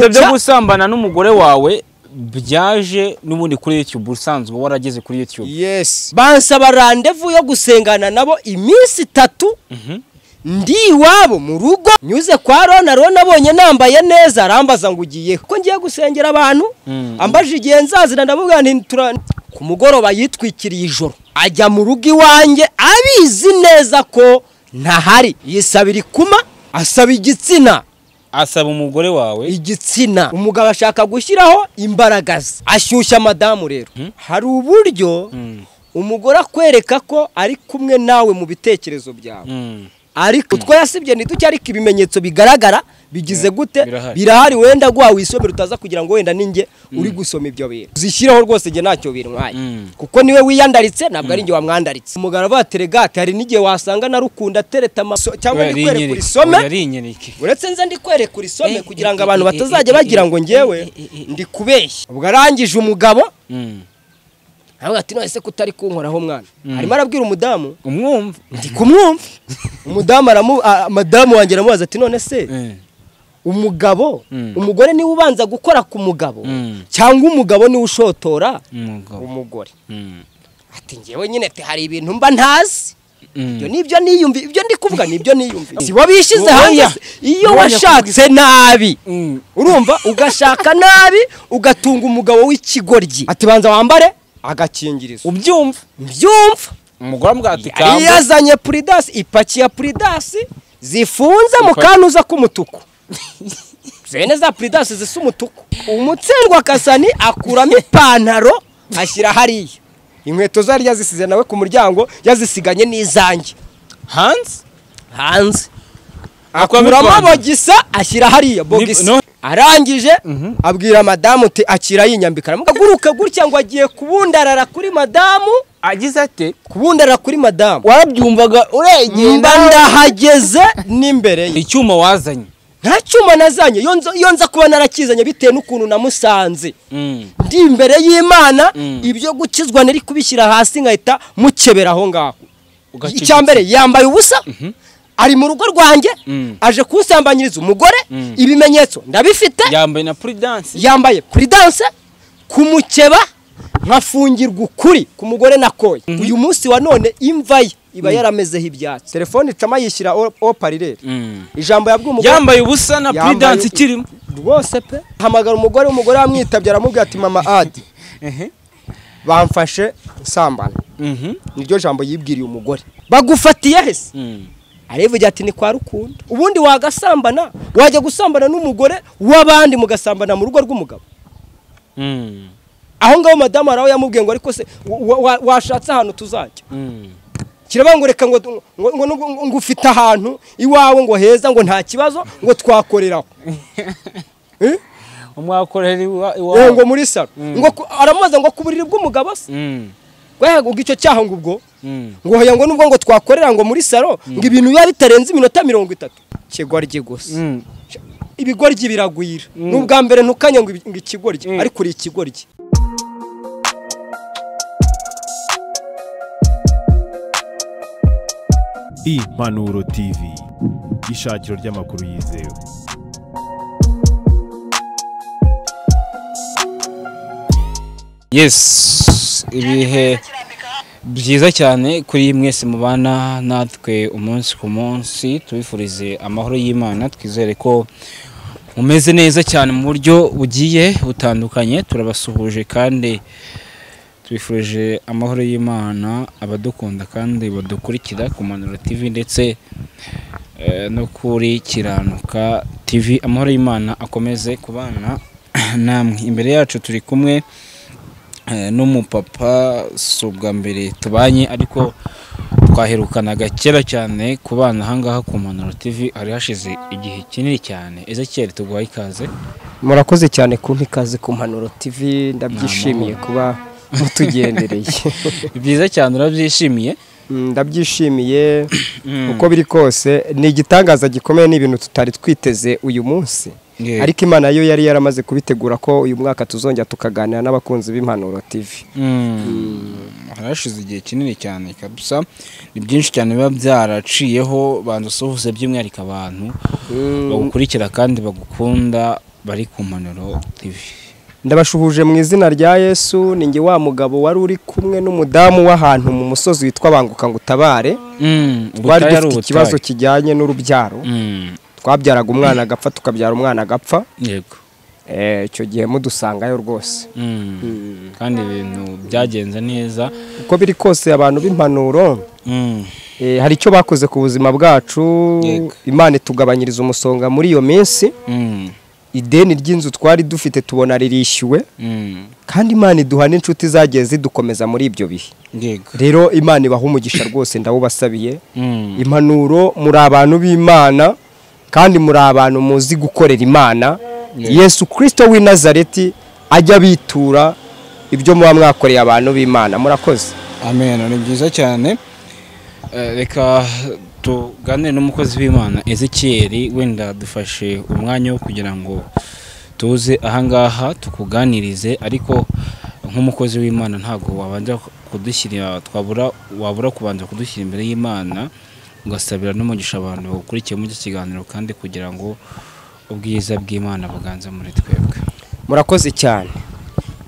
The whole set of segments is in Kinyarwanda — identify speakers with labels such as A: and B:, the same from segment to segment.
A: byo gusambana n'umugore wawe byaje n'ubundi kuri YouTube usanzwe warageze kuri YouTube.
B: Yes. Bansaba rendezvous yo gusengana nabo iminsi 3. Ndi iwabo mu rugo nyuze kwa Rona abonye nambaye neza arambaza ngo ugiye ko ngiye gusengera abantu ambaje igihe nzazira ndamubwira nti ku mugoroba yitwikiriye ijoro ajya mu rugo iwanjye abizi neza ko ntahari yisabira ikuma asaba igitsina
A: asaba umugore wawe
B: igitsina umugabo ashaka gushyiraho imbaraga ashyushya madamu rero hari uburyo umugore akwereka ko ari kumwe nawe mu bitekerezo byawe ariko twasibye ntiduke ariko ibimenyetso bigaragara bigize gute birahari wenda gwa wisomera utaza kugira ngo wenda ninge uri gusoma ibyo bintu zishyiraho rwose je ntacyo bintwaye kuko niwe wiyandaritse ntabwo ari nge wamwandaritse umugara bateregate hari n'igihe wasanga narukunda tereta cyangwa ndikwere kuri some uretse nze ndikwere kuri some kugira ngo abantu batazajya bagira ngo ngewe ndi kubeshya ubwo arangije umugabo aho ati no ese kutari kunkoraho mwana arimo arabwira umudamu
A: umwumva
B: ndi kumwumva umudamu madamu wanjye aramubaza ati none se umugabo umugore ni ubanza gukora ku mugabo cyangwa umugabo ni ushotora umugore ati ngewe nyine hari ibintu mba ntazi ibyo nibyo niyumvi ibyo ndi kuvuga nibyo niyumvi si wabishize hanze iyo washatse nabi urumva ugashaka nabi ugatunga umugabo w'ikigoryi ati banza wambare agakingirizo
A: ubyumva umugore mbwati
B: kamba yazanye prudence ipaki ya prudence zifunze mu kanuza k'umutuku zene za prudence zisa umutuku umutsendwa kasani akuramo ipantaro ashyira hariya inkweto zari yazisize nawe ku muryango yazisiganye n'izange hanze akuramo abogisa ashyira hariya bogisa arangije abwira madamu te akira yinyambikana mugaguruka gutya ngo agiye kubundarara kuri madamu
A: agize ate
B: kubundarara kuri madamu
A: warabyumvaga uregenda
B: ndahageze n'imbere
A: icyuma wazanye
B: nta cyuma nazanye iyo nza kuba narakizanye bitewe n'ukuntu namusanze ndi imbere y'Imana ibyo gukizwa nari kubishyira hasi nkahita mukebera aho ngaho icyambere yambaye ubusa ari mu rugo rwanjye aje kusambanyiriza umugore ibimenyetso ndabifite yambaye prudence kumukeba nkafungirwa ukuri ku mugore nakoye uyu munsi wa none imvaye iba yaramezeho ibyatsi telefone icama yishyira oparirere ijambo yabwiye umugore
A: yambaye ubusa na prudence ikirimo
B: rwose pe hamagara umugore amwitabye aramubwira ati mama adi bamfashe nsambana niryo jambo yibwiriye umugore bagufatiye hese arevuga ati ni kwa rukundo ubundi wagasambana wajya gusambana n'umugore w'abandi mugasambana mu rugo rw'umugabo aho ngaho madamu araho yamubwiye ngo ariko se washatse ahantu tuzajya kirabangureka ngo ufite ahantu iwawe ngo heza ngo nta kibazo ngo twakoreraho
A: umwakorera iwawe
B: ngo muri salo ngo aramubaza ngo kuburiri bw'umugabo se ngo icyo cyaha ngo ubwo ngo hoya ngo nubwo ngo twakorera ngo muri salo ngo ibintu biba bitarenze iminota 30 kigoryi gusa ibigoryi biragwira n'ubwa mbere ntukanye ngo ikigoryi ariko uri ikigoryi
C: Impanuro TV ishakiro ry'amakuru yizewe.
A: Yes, ibihe byiza cyane kuri mwese mubana natwe umunsi ku munsi tubifurize amahoro y'Imana twizere ko mumeze neza cyane mu buryo bugiye butandukanye turabasuhuje kandi twifurije amahoro y'Imana abadukunda kandi badukurikira ku Manuro TV ndetse no kuri Kiranuka TV amahoro y'Imana akomeze kubana namwe imbere yacu turi kumwe n'umupapa subwa mbere tubanye ariko twaherukanaga kera cyane kubana hangaha ku Manuro TV ari hashize igihe kinini cyane Ezekiel tuguhaye ikaze
B: murakoze cyane kumpa ikaze ku Manuro TV ndabyishimiye kuba mutugendereye
A: byiza cyane urabyishimiye
B: ndabyishimiye uko biri kose ni igitangaza gikomeye n'ibintu tutari twiteze uyu munsi ariko Imana yo yari yaramaze kubitegura ko uyu mwaka tuzongera tukaganira n'abakunzi b'Impanuro TV
A: harashize igihe kinini cyane kabisa ni byinshi cyane biba byaraciyeho bandusohose by'umwihariko abantu bagukurikira kandi bagukunda bari ku Impanuro TV.
B: Ndabashuhuje mu izina rya Yesu. Ninjye wa mugabo wari uri kumwe n'umudamu w'ahantu mu musozi witwa Banguka ngo utabare. Twari dufite ikibazo kijyanye n'urubyaro. Twabyaraga umwana agapfa tukabyara umwana agapfa.
A: Yego.
B: Icyo gihe mudusangayo rwose.
A: Kandi ibintu byagenze neza
B: uko biri kose. Abantu b'impanuro hari icyo bakoze ku buzima bwacu. Imana itugabanyiriza umusonga muri iyo minsi. Ideni ry'inzu twari dufite tubona ririshyuwe. Kandi Imana iduha n'inshuti zagiye zidukomeza muri ibyo bihe. Rero Imana ibaha umugisha rwose ndawubasabiye. Impanuro muri abantu b'Imana kandi muri abantu muzi gukorera Imana. Yesu Kristo w'i Nazareti ajya bitura ibyo muba mwakoreye abantu b'Imana. Murakoze.
A: Amen. Ni byiza cyane. Reka tuganire n'umukozi w'Imana Ezekiel, wenda dufashe umwanya wo kugira ngo tuze ahangaha tukuganirize, ariko nk'umukozi w'Imana ntago wabanja kudushyira wabura kubanza kudushyira imbere y'Imana ugasabira n'umugisha abantu bakurikiye mu kiganiro, kandi kugira ngo ubwiza bw'Imana buganze muri twebwe.
B: Murakoze cyane.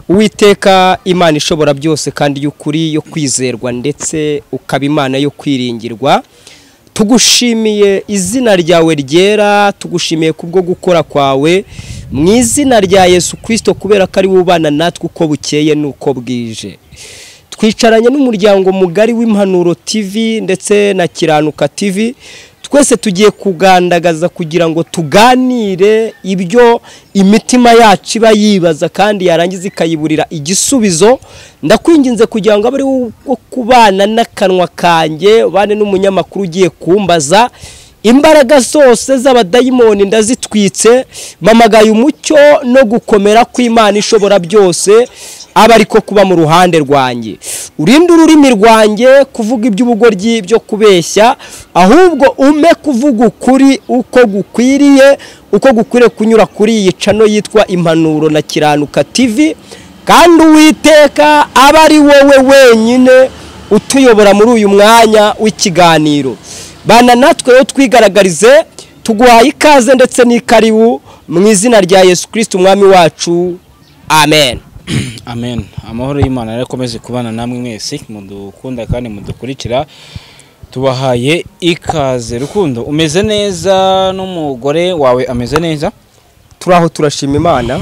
B: Uwiteka Imana ishobora byose kandi y'ukuri yo kwizerwa ndetse ukaba Imana yo kwiringirwa, tugushimiye izina ryawe ryera, tugushimiye kubwo gukora kwawe mu izina rya Yesu Kristo, kubera ko ari ubana natwe uko bukeye nuko bwije. Twicaranye n'umuryango mugari w'Impanuro TV ndetse na Kiranuka TV. Twese tugiye kugandagaza kugira ngo tuganire ibyo imitima yacu iba yibaza kandi yarangiza ikayiburira igisubizo. Ndakwinginze kugira ngo abari wo kubana n'akanwa kanjye, bane n'umunyamakuru ugiye kumbaza. Imbaraga zose z'abadayimoni ndazitwitse, mamagaye umucyo no gukomera kw'Imana ishobora byose aba ariko kuba mu ruhande rwanjye. Urinde ururimi rwanjye kuvuga iby'ubugoryi byo kubeshya, ahubwo ume kuvuga ukuri uko gukwiriye, kunyura kuri iyi channel yitwa Impanuro na Kiranuka TV. Kandi Uwiteka aba ari wowe wenyine utuyobora muri uyu mwanya w'ikiganiro. Bana natwe yo twigaragarize, tuguhaye ikaze ndetse n'ikaribu mu izina rya Yesu Kristo umwami wacu. Amen.
A: Amen. Amahoro y'Imana yarakomeze kubana namwe mwese mudukunda kandi mudukurikira. Tubahaye ikaze. Rukundo, umeze neza n'umugore wawe ameze neza?
B: Turaho turashima Imana.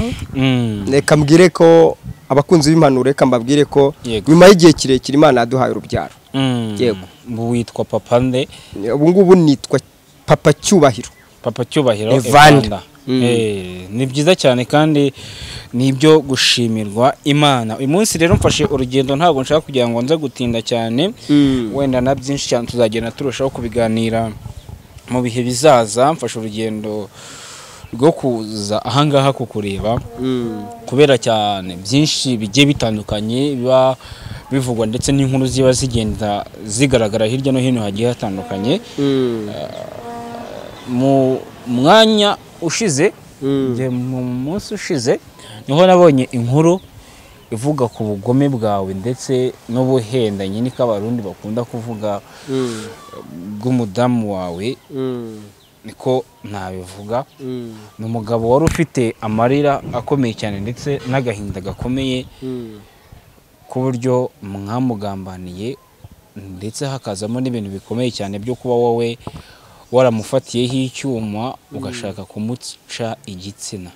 B: Reka mbwire ko abakunzi b'Impanuro, reka mbabwire ko nyuma y'igihe kirekire Imana yaduhaye urubyaro. Yego.
A: Witwa papa nde?
B: Ubu ngubu nitwa Papa Cyubahiro.
A: Papa Cyubahiro Evanda. Ni byiza cyane kandi nibyo gushimirwa Imana. Uyu munsi rero mfashe urugendo, ntabwo nshaka kugira ngo nza gutinda cyane. Wenda na byinshi cyane tuzagenda turushaho kubiganira mu bihe bizaza. Mfashe urugendo rwo kuza ahangaha kukureba kubera cyane byinshi bigiye bitandukanye biba bivugwa ndetse n'inkuru ziba zigenda zigaragara hirya no hino hagiye hatandukanye. Mu mwanya ushize, mu munsi ushize niho nabonye inkuru ivuga ku bugome bwawe ndetse n'ubuhendanye niko abarundi bakunda kuvuga bw'umudamu wawe, niko nabivuga. Ni umugabo wari ufite amarira akomeye cyane ndetse n'agahinda gakomeye ku buryo mwamugambaniye, ndetse hakazamo n'ibintu bikomeye cyane byo kuba wowe waramufatiyeho icyuma ugashaka kumuca igitsina.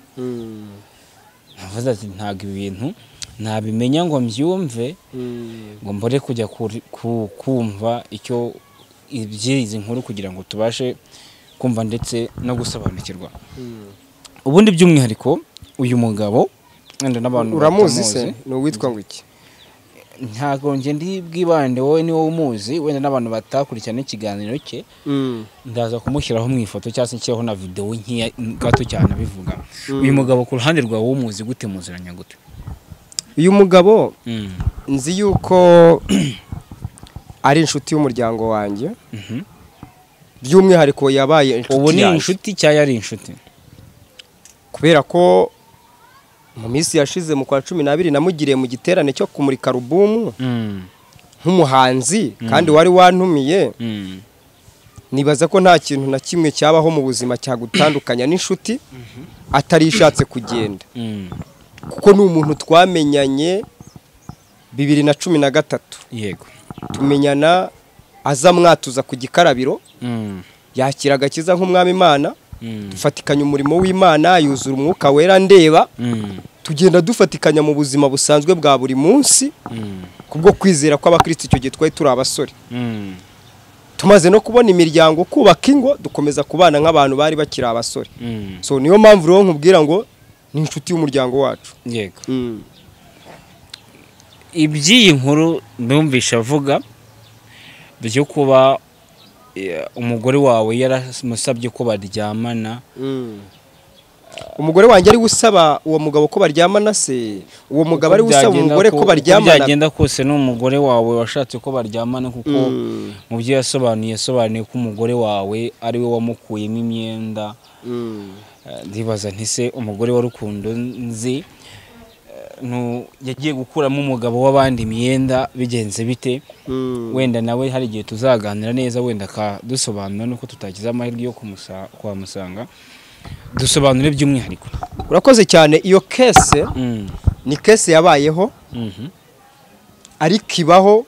A: Navuze ati ntabwo ibintu ntabimenya ngo mbyumve ngo mbore kujya kumva icyo iby'izi nkuru kugira ngo tubashe kumva ndetse no gusobanukirwa. Ubundi by'umwihariko uyu mugabo wenda n'abantu
B: uramuzi se? Ni uwitwa ngo iki?
A: Ntago nje ndi bwibande, wowe ni wowe umuzi, wenda n'abantu batakurikirana ikiganiro cye ndaza kumushyiraho mu ifoto cyangwa se nshyiraho na video nkiya gato cyane bivuga. Uyu mugabo ku ruhande rwawe umuzi gute, muziranya gute?
B: Uyu mugabo nzi yuko ari inshuti y'umuryango wanjye. By'umwihariko yabaye inshuti.
A: Ubu ni inshuti cyangwa ari inshuti?
B: Kubera ko mu minsi yashize mu kwa 12 namugiriye mu giterane cyo kumurika alubumu nk'umuhanzi kandi wari wantumiye. nibaza ko nta kintu na kimwe cyabaho mu buzima cyagutandukanya n'inshuti atari ishatse kugenda kuko ni umuntu twamenyanye 2013
A: yego
B: tumenyana aza mwatuza ku gikarabiro yakira agakiza nk'umwami Imana dufatikanya umurimo w'Imana yuzura umwuka wera ndeba tugenda dufatikanya mu buzima busanzwe bwa buri munsi kubwo kwizera ko abakristo icyo gihe twari turi abasore tumaze no kubona imiryango kubaka ingo dukomeza kubana nk'abantu bari bakiri abasore so niyo mpamvu rero nkubwira ngo ni inshuti y'umuryango wacu
A: yego iby'iyi nkuru ndumvisha avuga byo kuba umugore wawe yaramusabye ko baryamana
B: umugore wanjye ari gusaba uwo mugabo ko baryamana se uwo mugabo ari gusaba umugore ko baryamana
A: byagenda kose n'umugore wawe washatse ko baryamana kuko mu byo yasobanuye ko umugore wawe ari we wamukuyemo imyenda ndibaza ntise umugore wa Rukundo nzi yagiye gukuramo umugabo w'abandi imyenda bigenze bite wenda nawe hari igihe tuzaganira neza wenda akadusobanura nuko tutagize amahirwe yo kumusanga dusobanure by'umwihariko
B: urakoze cyane iyo kese ni kese yabayeho ariko ibaho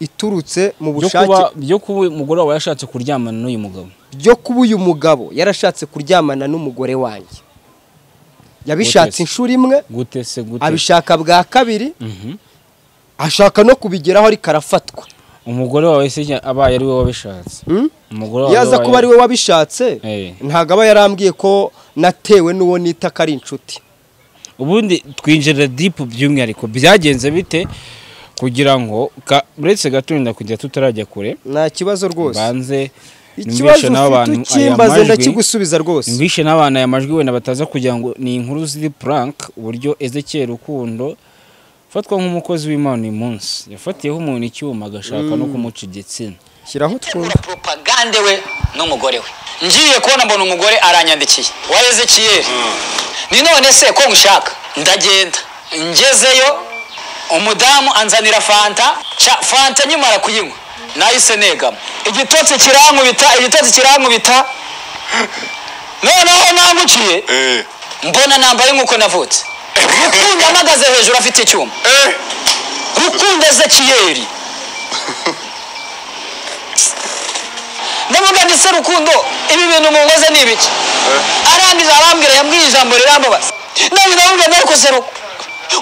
B: iturutse mu bushake
A: byo kuba umugore wawe yashatse kuryamana n'uyu mugabo
B: byo kuba uyu mugabo yarashatse kuryamana n'umugore wanjye yabishatse inshuro imwe
A: gute
B: abishaka bwa kabiri ashaka no kubigeraho ariko arafatwa
A: umugore wawe se abaye ari we wabishatse
B: yaza kuba ari we wabishatse ntago aba yarambwiye ko natewe n'uwo nita ko ari inshuti
A: ubundi twinjira deep by'umwihariko byagenze bite kugira ngo uretse gaturinda kujya tutarajya kure
B: nta kibazo rwose
A: banze
B: ikibazo ufite ukimbaze ndakigusubiza rwose
A: mbishe n'abana aya majwi wenda bataza kugira ngo ni inkuru ziri prank uburyo Ezekiel Rukundo fatwa nk'umukozi w'Imana uyu munsi yafatiyeho umuntu icyuma agashaka no kumuca igitsina
B: shyiraho twumva
D: propagande we n'umugore we ngiye kubona mbona umugore aranyandikiye wa Ezekiel ni none se ko ngushaka ndagenda ngezeyo umudamu anzanira fanta nyimara kuyinywa nahise negama igitotsi kirankubita noneho nangukiye mbona nambaye nk'uko navutse Rukundo amagaze hejuru afite icyuma Rukundo Ezekiel ndavuga ndetse Rukundo ibi bintu mungoze ni ibiki arangiza arambwira yambwiye ijambo rirambabaza nawe ndavuga nariko seruko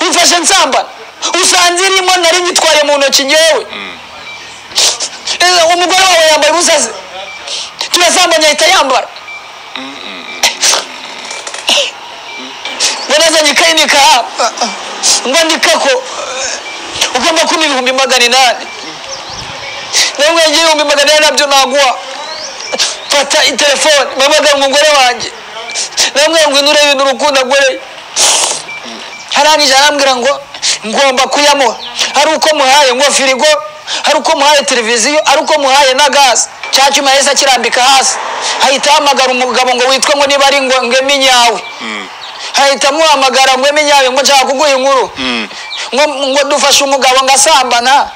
D: umfashe nsambana usanze irimo nari ngitwaye mu ntoki nyewe umugore wawe yambaye ubusaze turasambanya ahita yambara wanazanye ikayi n'ikaramu ngo andika ko ugomba kumpa 800 namwe ngiye 800 nabyo naguha fata telefone mpamagara umugore wanjye namwe ngo inure ibintu Rukundo agoreye harangije arambwira ngo ngomba kuyamuha hari uko muhaye ngo firigo hari uko muhaye televiziyo ari uko muhaye na gas cyacuma yesa kirambika hasi ahita hamagara umugabo ngo witwe ngo niba ari ngo ngeminyawe ahita muhamagara ngo eminyawe ngo nshaka kuguha inkuru ngo dufashe umugabo ngasambana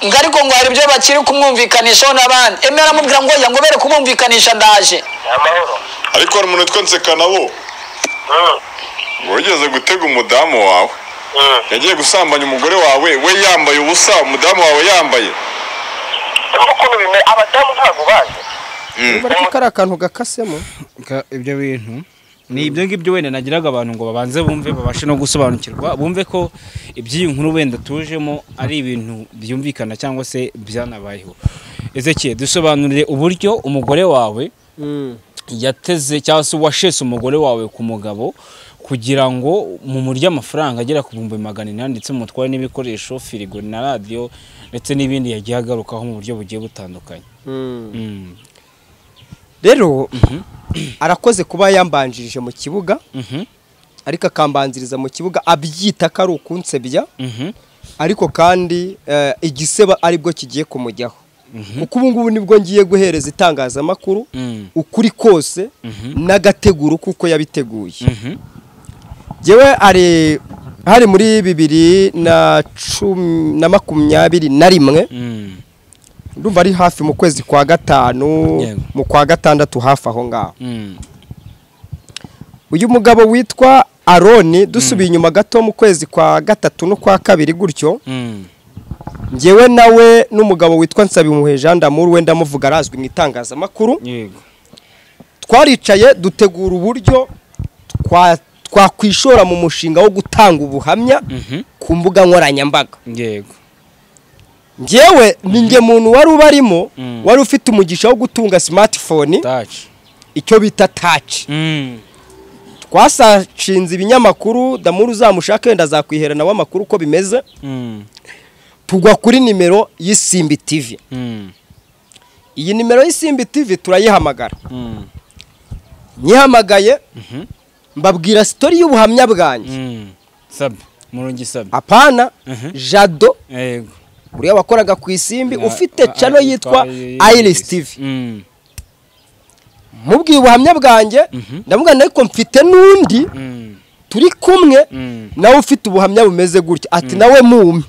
D: ngariko ngo hari ibyo bakiri kumwumvikanisha n'abandi emera mubwira ngo ngo bere kumwumvikanisha ndaje
E: amahoro ariko hari umuntu twonseka nabo wogeze gutega umudamu wawe yagiye gusambanya umugore wawe we yambaye ubusa umudamu wawe yambaye
F: uko bime abadamu ntago baje
B: bari kari akantu gakasemo
A: ibyo bintu ni ibyo ngibyo wenda nagiraga abantu ngo babanze bumve babashe no gusobanukirwa bumve ko iby'iyi nkuru wenda tujemo ari ibintu byumvikana cyangwa se byanabayeho Ezekiel dusobanurire uburyo umugore wawe yateze cyangwa se washese umugore wawe ku mugabo kugira ngo mu murya amafaranga agera ku 800 ndetse mutwaye n'ibikoresho firigo na radio ndetse n'ibindi yagiye agarukaho mu buryo bugiye butandukanye
B: rero arakoze kuba yambanjirije mu kibuga ariko akambanziriza mu kibuga abyita ko ari ukunsebya ariko kandi igiseba aribwo kigiye kumujyaho kuko ubu ngubu nibwo ngiye guhereza itangazamakuru ukuri kose n'agateguro kuko yabiteguye jewe hari muri 2021 ndumva ari hafi mu kwezi kwa gatanu mu kwa gatandatu hafi aho ngaho. Uyu mugabo witwa Aroni dusubiye inyuma gato mu kwezi kwa gatatu no kwa kabiri gutyo, ngewe nawe n'umugabo witwa Nsabimuhe Jean d'Amour wenda muvuga arazwi mu itangazamakuru, twaricaye dutegura uburyo twakwishora mu mushinga wo gutanga ubuhamya ku mbuga nkoranyambaga. Ngewe ninge muntu wari ubarimo wari ufite umugisha wo gutunga smartphone icyo bita touch. Twasashinze ibinyamakuru d'Amour uzamushaka wenda zakwiherana w'amakuru uko bimeze, tugwa kuri nimero y'Isimbi TV. Iyi nimero y'Isimbi TV turayihamagara. Nyihamagaye mbabwira story y'ubuhamya bwanjye.
A: Murungi sabe.
B: Apana Jado. Yego. Uriya wakoraga ku Isimbi ufite channel yitwa ahise TV. Mubwiye ubuhamya bwanjye ndavuga ariko mfite n'undi turi kumwe nawe ufite ubuhamya bumeze gutya ati nawe mumpe.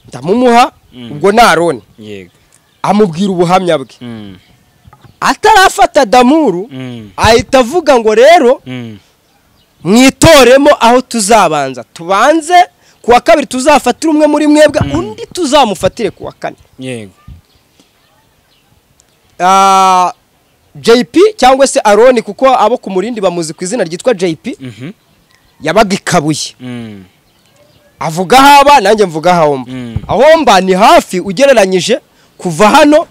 B: Ndamumuha ubwo na Aroni. Yego. Amubwira ubuhamya bwe. Atarafata d'Amour ahita avuga ngo rero mwitoremo aho tuzabanza tubanze kuwa kabiri tuzafatira umwe muri mwebwe undi tuzamufatire kuwa kane. Yego. JP cyangwa se Aroni kuko abo ku Murindi bamuzi ku izina ryitwa JP yabaga Ikabuye. Avuga haba nanjye mvuga hahomba. Ahomba ni hafi ugereranyije kuva hano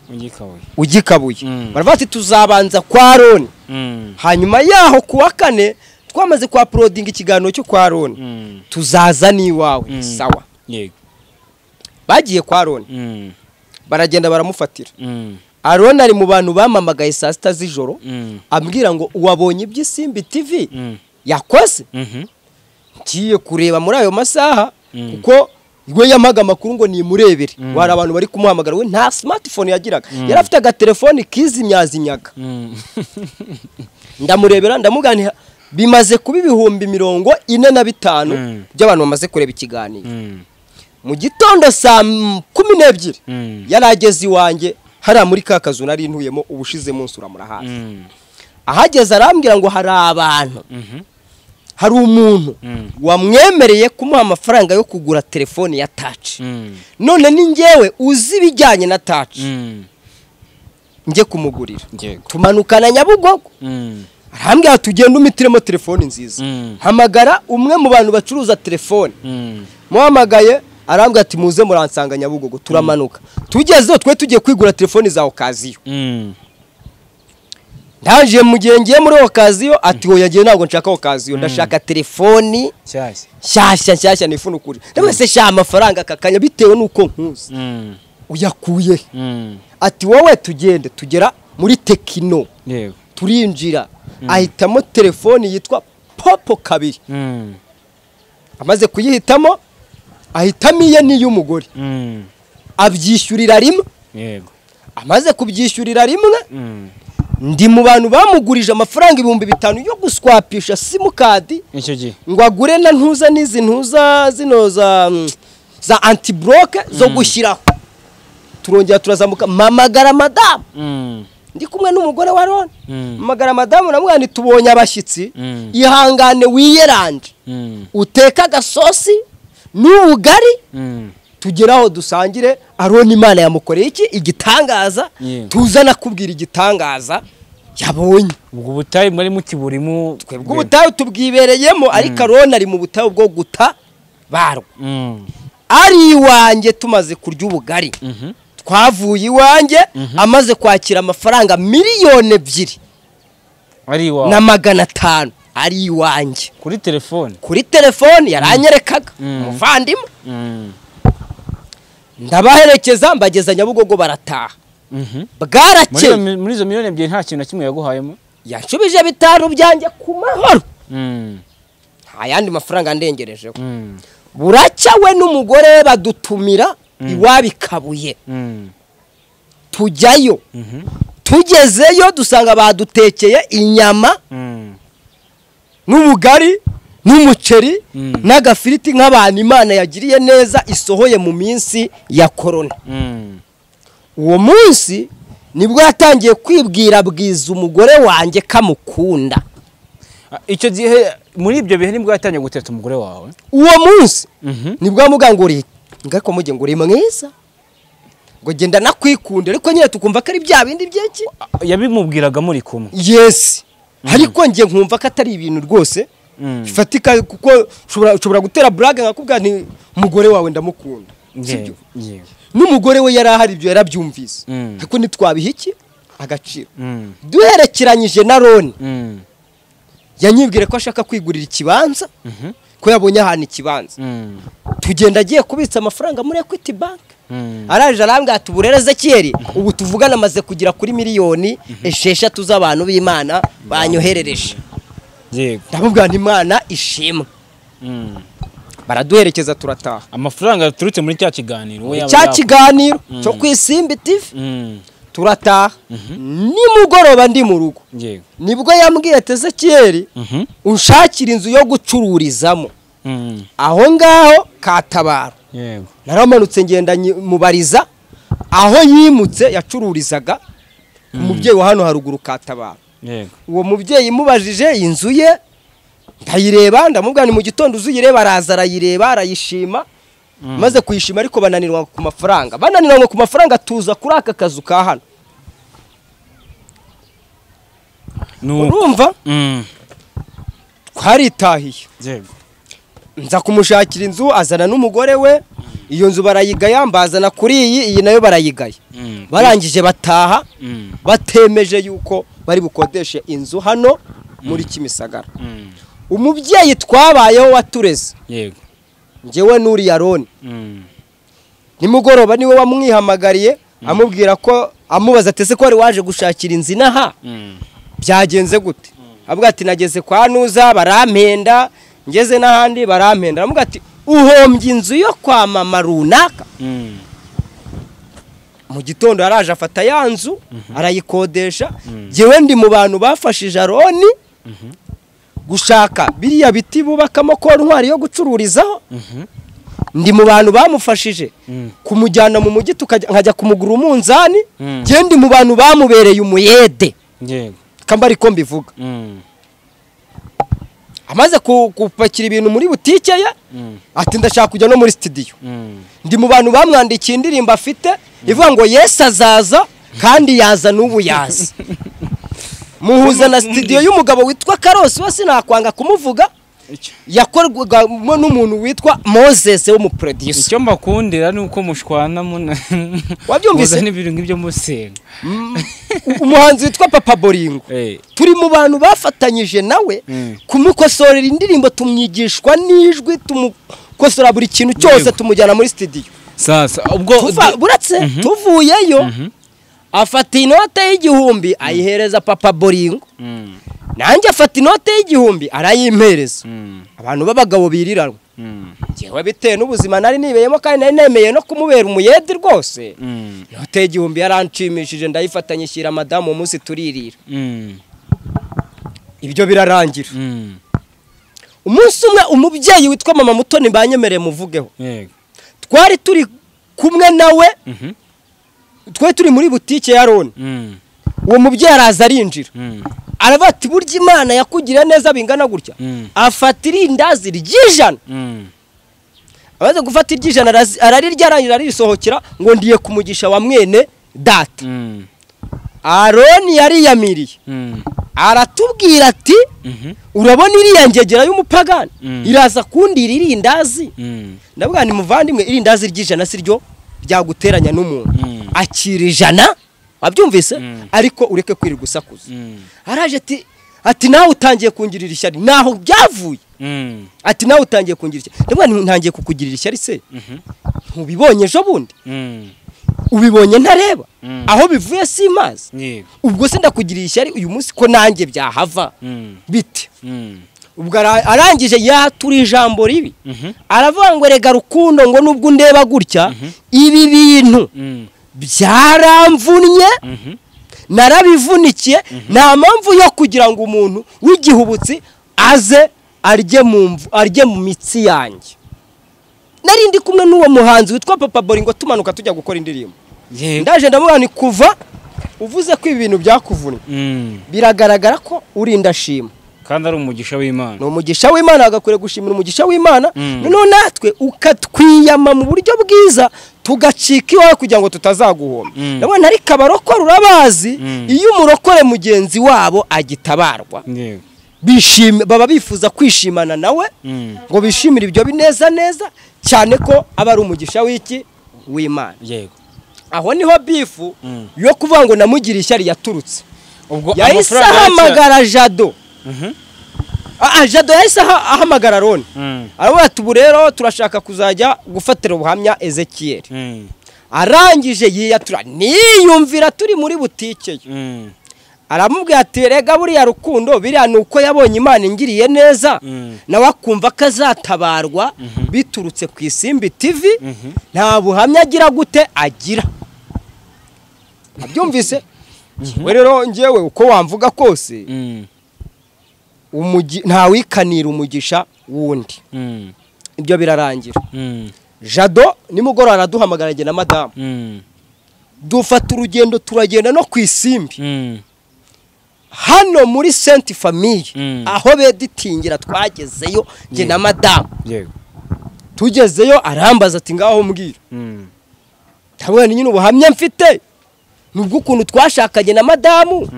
B: ugikabuye. Baravati tuzabanza kwa Aroni. Hanyuma yaho kuwa kane twamaze kwa uploading ikiganiro cyo kwa Aroni. Tuzaza ni wawe sawa. Yego. Bagiye kwa Aroni. Baragenda baramufatira. Aroni ari mu bantu bamamagaye saa 6 z'ijoro ambwira ngo wabonye iby'Isimbi TV yakoze. Ngiye kureba muri ayo masaha kuko we yamaga makuru ngo ni murebere. Wari abantu bari kumuhamagara we nta smartphone yagiraga. Yari afite agatelefone kizimyazinyaga. Ndamurebera ndamugana bimaze kuba ibihumbi 45 by'abantu bamaze kureba ikiganiro. Mu gitondo saa 12 yarageze iwanjye hari muri kakazu nari ntuyemo ubushize munsi uramura hafi. Ahageze arambwira ngo hari abantu hari umuntu wamwemereye kumuha amafaranga yo kugura telefone ya touch. None ni ngewe uzi bijyanye na touch. Nje kumugurira. Tumanukana Nyabugogo. Arambwira tugenda umitiremo telefone nziza. Hamagara umwe mu bantu bacuruza telefone. Muhamagaye arambwira ati muze muransanga Nyabugogo turamanuka. Tugezeho twe tugiye kwigura telefone za okaziyo. Ndaje mugengiye muri okaziyo ati ho yagiye ntago nshaka okaziyo ndashaka telefoni shyashya nifunukuri. Ndabese sha amafaranga kakanya bitewe nuko nkuzi. Uyakuye. Ati wowe tugende tugera muri Tekino. Yego. Turinjira. Ahitamo telefoni yitwa Popo 2. Amaze kuyihitamo ahitamo iye ni y'umugore. Abyishyurira rimwe. Yego. Amaze kubyishyurira rimwe ndi mu bantu bamugurije amafaranga 5,000 yo guswapisha simukadi icyo gihe ngo agure na ntuza n'izi ntuza zino za anti-block zo gushyiraho. Turongera turazamuka mamagara madamu. Ndi kumwe n'umugore wa Aroni. Mamagara madamu namwana tubonye abashyitsi ihangane wiyeranje. Uteka gasosi n'ubugari tugeraho dusangire. Aroni Imana yamukoreye iki igitangaza. Tuzana kubwira igitangaza yabonye.
A: Ubwo butayi muri mu kiburimu
B: twebwe ubutayi tubwibereyemo ariko Aroni ari mu butayi bwo guta barwa. Ari iwanjye tumaze kurya ubugari. Twavuye iwanjye amaze kwakira amafaranga 2,000,000
A: ari iwawe
B: na 500 ari iwanjye kuri telefone yaranyerekaga umuvandimwe. Ndabaherekeza mbageza Nyabugogo barataha. Bwarake
A: muri izo 2,000,000 nta kintu na kimwe yaguhayemo.
B: Yanshubije 5 byanjye ku mahoro. Nta yandi mafaranga ndengerejeho. Buracya we n'umugore badutumira iwabikabuye. Tujyayo. Tugezeyo dusanga badutekeye inyama n'ubugari n'umuceri n'agafiriti nk'abantu Imana yagiriye neza isohoye mu minsi ya corona. uwo munsi nibwo yatangiye kwibwira bwiza umugore wanjye kamukunda.
A: icyo gihe muri ibyo bihe nibwo yatangiye guteta umugore wawe?
B: Uwo munsi nibwo yamuganguriye ngako mujye ngo uri mwiza ngo genda nakwikunda, ariko nyine tukumva ko ari bya bindi byeki
A: yabimubwiraga muri kumwe.
B: Yes, ariko ngiye nkumva ko atari ibintu rwose bifatika, kuko ushobora gutera brag nkakubwa ni umugore wawe ndamukunda, sibyo? N'umugore we yari ahari ibyo yarabyumvise, ariko nitwabiha iki agaciro. Duherekeranyije na Roni, yanyibwire ko ashaka kwigurira ikibanza, ko yabonye ahantu ikibanza. Tugenda agiye kubitsa amafaranga muri Equity Bank. Araje arambwira ati uburereze Kieri, ubu tuvugana amaze kugira kuri miliyoni 6 z'abantu b'Imana banyoherereje.
A: Yego.
B: Ndabubwira nti Imana ishimwe. Baraduherekeza turataha.
A: Amafaranga turutse muri cya kiganiro we
B: cya kiganiro cyo kwisimba TV. Turataha. Nimugoroba ndi mu rugo.
A: Yego.
B: Nibwo yambwiye ati Kieri, unshakira inzu yo gucururizamo. Aho ngaho Katabaro.
A: Yego.
B: Naramanutse ngenda mubariza aho yimutse yacururizaga umubyeyi wa hano haruguru Katabaro.
A: Yego.
B: Uwo mubyeyi mubajije inzu ye ndayireba, ndamubwira ni mu gitondo uzuyireba, araza arayireba arayishima. Maze kuyishima ariko bananirwa ku mafaranga. Bananirwa ku mafaranga tuza kuri aka kazu ka hano. Urumva? Twaritahiye.
A: Yego.
B: Nza kumushakira inzu, azana n'umugore we. Iyo nzu barayigaya, mbazana kuri iyi nayo barayigaya. Barangije bataha batemeje yuko bari bukodeshe inzu hano muri Kimisagara. Umubyeyi twabayeho watureze.
A: Yego.
B: Ngewe nuri ya Roni. Nimugoroba niwe wamwihamagariye amubwira ko amubaza ati ko wari waje gushakira inzu inaha. Byagenze gute? Avuga ati nageze kwa Nuza barampenda, ngeze n'ahandi barampenda. Avuga ati uhombye inzu yo kwa mama runaka. Mu gitondo araje afata ya nzu arayikodesha. Jewe ndi mu bantu bafashije Roni gushaka biriya biti bubakamo kontwari yo gucururizaho. Ndi mu bantu bamufashije kumujyana mu mujyi nkajya kumugura umunzani. Je ndi mu bantu bamubereye umuyede.
A: Yego.
B: Kambari ko mbivuga. Amaze kupakira ibintu muri butike ye ati ndashaka kujya no muri studio. Ndi mu bantu bamwandikiye indirimbo afite ivuga ngo Yesu azaza kandi yaza n'ubu yaza. Muhuza na studio y'umugabo witwa Karosi, wese nakwanga kumuvuga. Yakorwaga n'umuntu witwa Moses wo mu producer.
A: Icyo mbakundira nuko mushwana
B: wabyumvise
A: n'ibintu ngibyo musenga.
B: Umuhanzi witwa Papa Boringo. Turi mu bantu bafatanyije nawe kumukosorera indirimbo, tumwigishwa n'ijwi, tumukosora buri kintu cyose, tumujyana muri studio.
A: Sasa ubwo
B: buratse tuvuyeyo afata inote y'igihumbi ayihereza Papa Boringo. Nanjye afata inote y'igihumbi arayimpereza. Abantu b'abagabo biriranwa. Jewe bitewe n'ubuzima nari nibeyemo kandi nari nemeye no kumubera umuyedi rwose. Inote y'igihumbi yaranshimishije, ndayifatanya ishyira madamu umunsi turirira. Ibyo birarangira. Umunsi umwe umubyeyi witwa mama Mutoni banyemereye muvugeho. Twari turi kumwe nawe. Twe turi muri butike ya Roni. Uwo mubyeyi araza arinjira. Aravuga ati burya Imana yakugira neza bingana gutya. Afata irindazi ry'ijana. Amaze gufata iry'ijana ararirya ararisohokera ngo ndiye kumugisha wa mwene data. Aroni yari yamiriye. Aratubwira ati urabona iriya ngegera y'umupagani iraza kundira irindazi. Ndavuga ni muvandimwe, irindazi ry'ijana siryo ryaguteranya n'umuntu. Akira ijana, wabyumvise, ariko ureke kwirirwa usakuza. Araje ati nawe utangiye kungirira ishyari, naho byavuye. Ati nawe utangiye kungirira ishyari. Ndavuga ntangiye kukugirira ishyari se. Ubibonye ejo bundi. Ubibonye ntareba. Aho bivuye si mazi. Ubwo se ndakugirira ishyari uyu munsi ko nanjye byahava. Bite. Ubwo arangije yatura ijambo ribi. Aravuga ngo rega rukundo ngo nubwo ndeba gutya ibi bintu byaramvunnye, narabivunikiye, nta mpamvu yo kugira ngo umuntu w'igihubutsi aze arye mu mitsi yanjye. Nari ndi kumwe n'uwo muhanzi witwa Papa Boringo tumanuka tujya gukora indirimbo. ndaje ndamubwira ni kuva uvuze ko ibi bintu byakuvunnye biragaragara ko uri indashima
A: kandi ari umugisha w'Imana.
B: ni umugisha w'Imana agakwiye gushimira umugisha w'Imana noneho natwe ukatwiyama mu buryo bwiza tugacika iwawe kugira ngo tutazaguhomba ndabona ari kabarokora urabazi iyo umurokore mugenzi wabo agitabarwa baba bifuza kwishimana nawe ngo bishimire ibyo bineza neza cyane ko aba ari umugisha w'iki w'Imana.
A: Yego.
B: Aho niho bifu yo kuvuga ngo namugira ishyari yaturutse.
A: Ubwo
B: yahise ahamagara Jado. Jado yahise ahamagara Roni. Aravuga ati ubu rero turashaka kuzajya gufatira ubuhamya Ezekiel. Arangije yiyatura niyumvira turi muri butike ye. Aramubwira ati rega buriya rukundo biriya nuko yabonye Imana ingiriye neza nawe akumva kazatabarwa biturutse ku Isimbi TV nta buhamya agira gute agira. Abyumvise we rero ngewe uko wamvuga kose nta wikanira umugisha wundi ibyo birarangira. Jado nimugoro araduhamagara na madamu dufata urugendo turagenda no ku Isimbi hano muri Sainte Famille aho beditingira twagezeyo nge na madamu tugezeyo arambaza ati ngaho mbwira tabone nyine ubuhamya mfite nubwo ukuntu twashakanye na madamu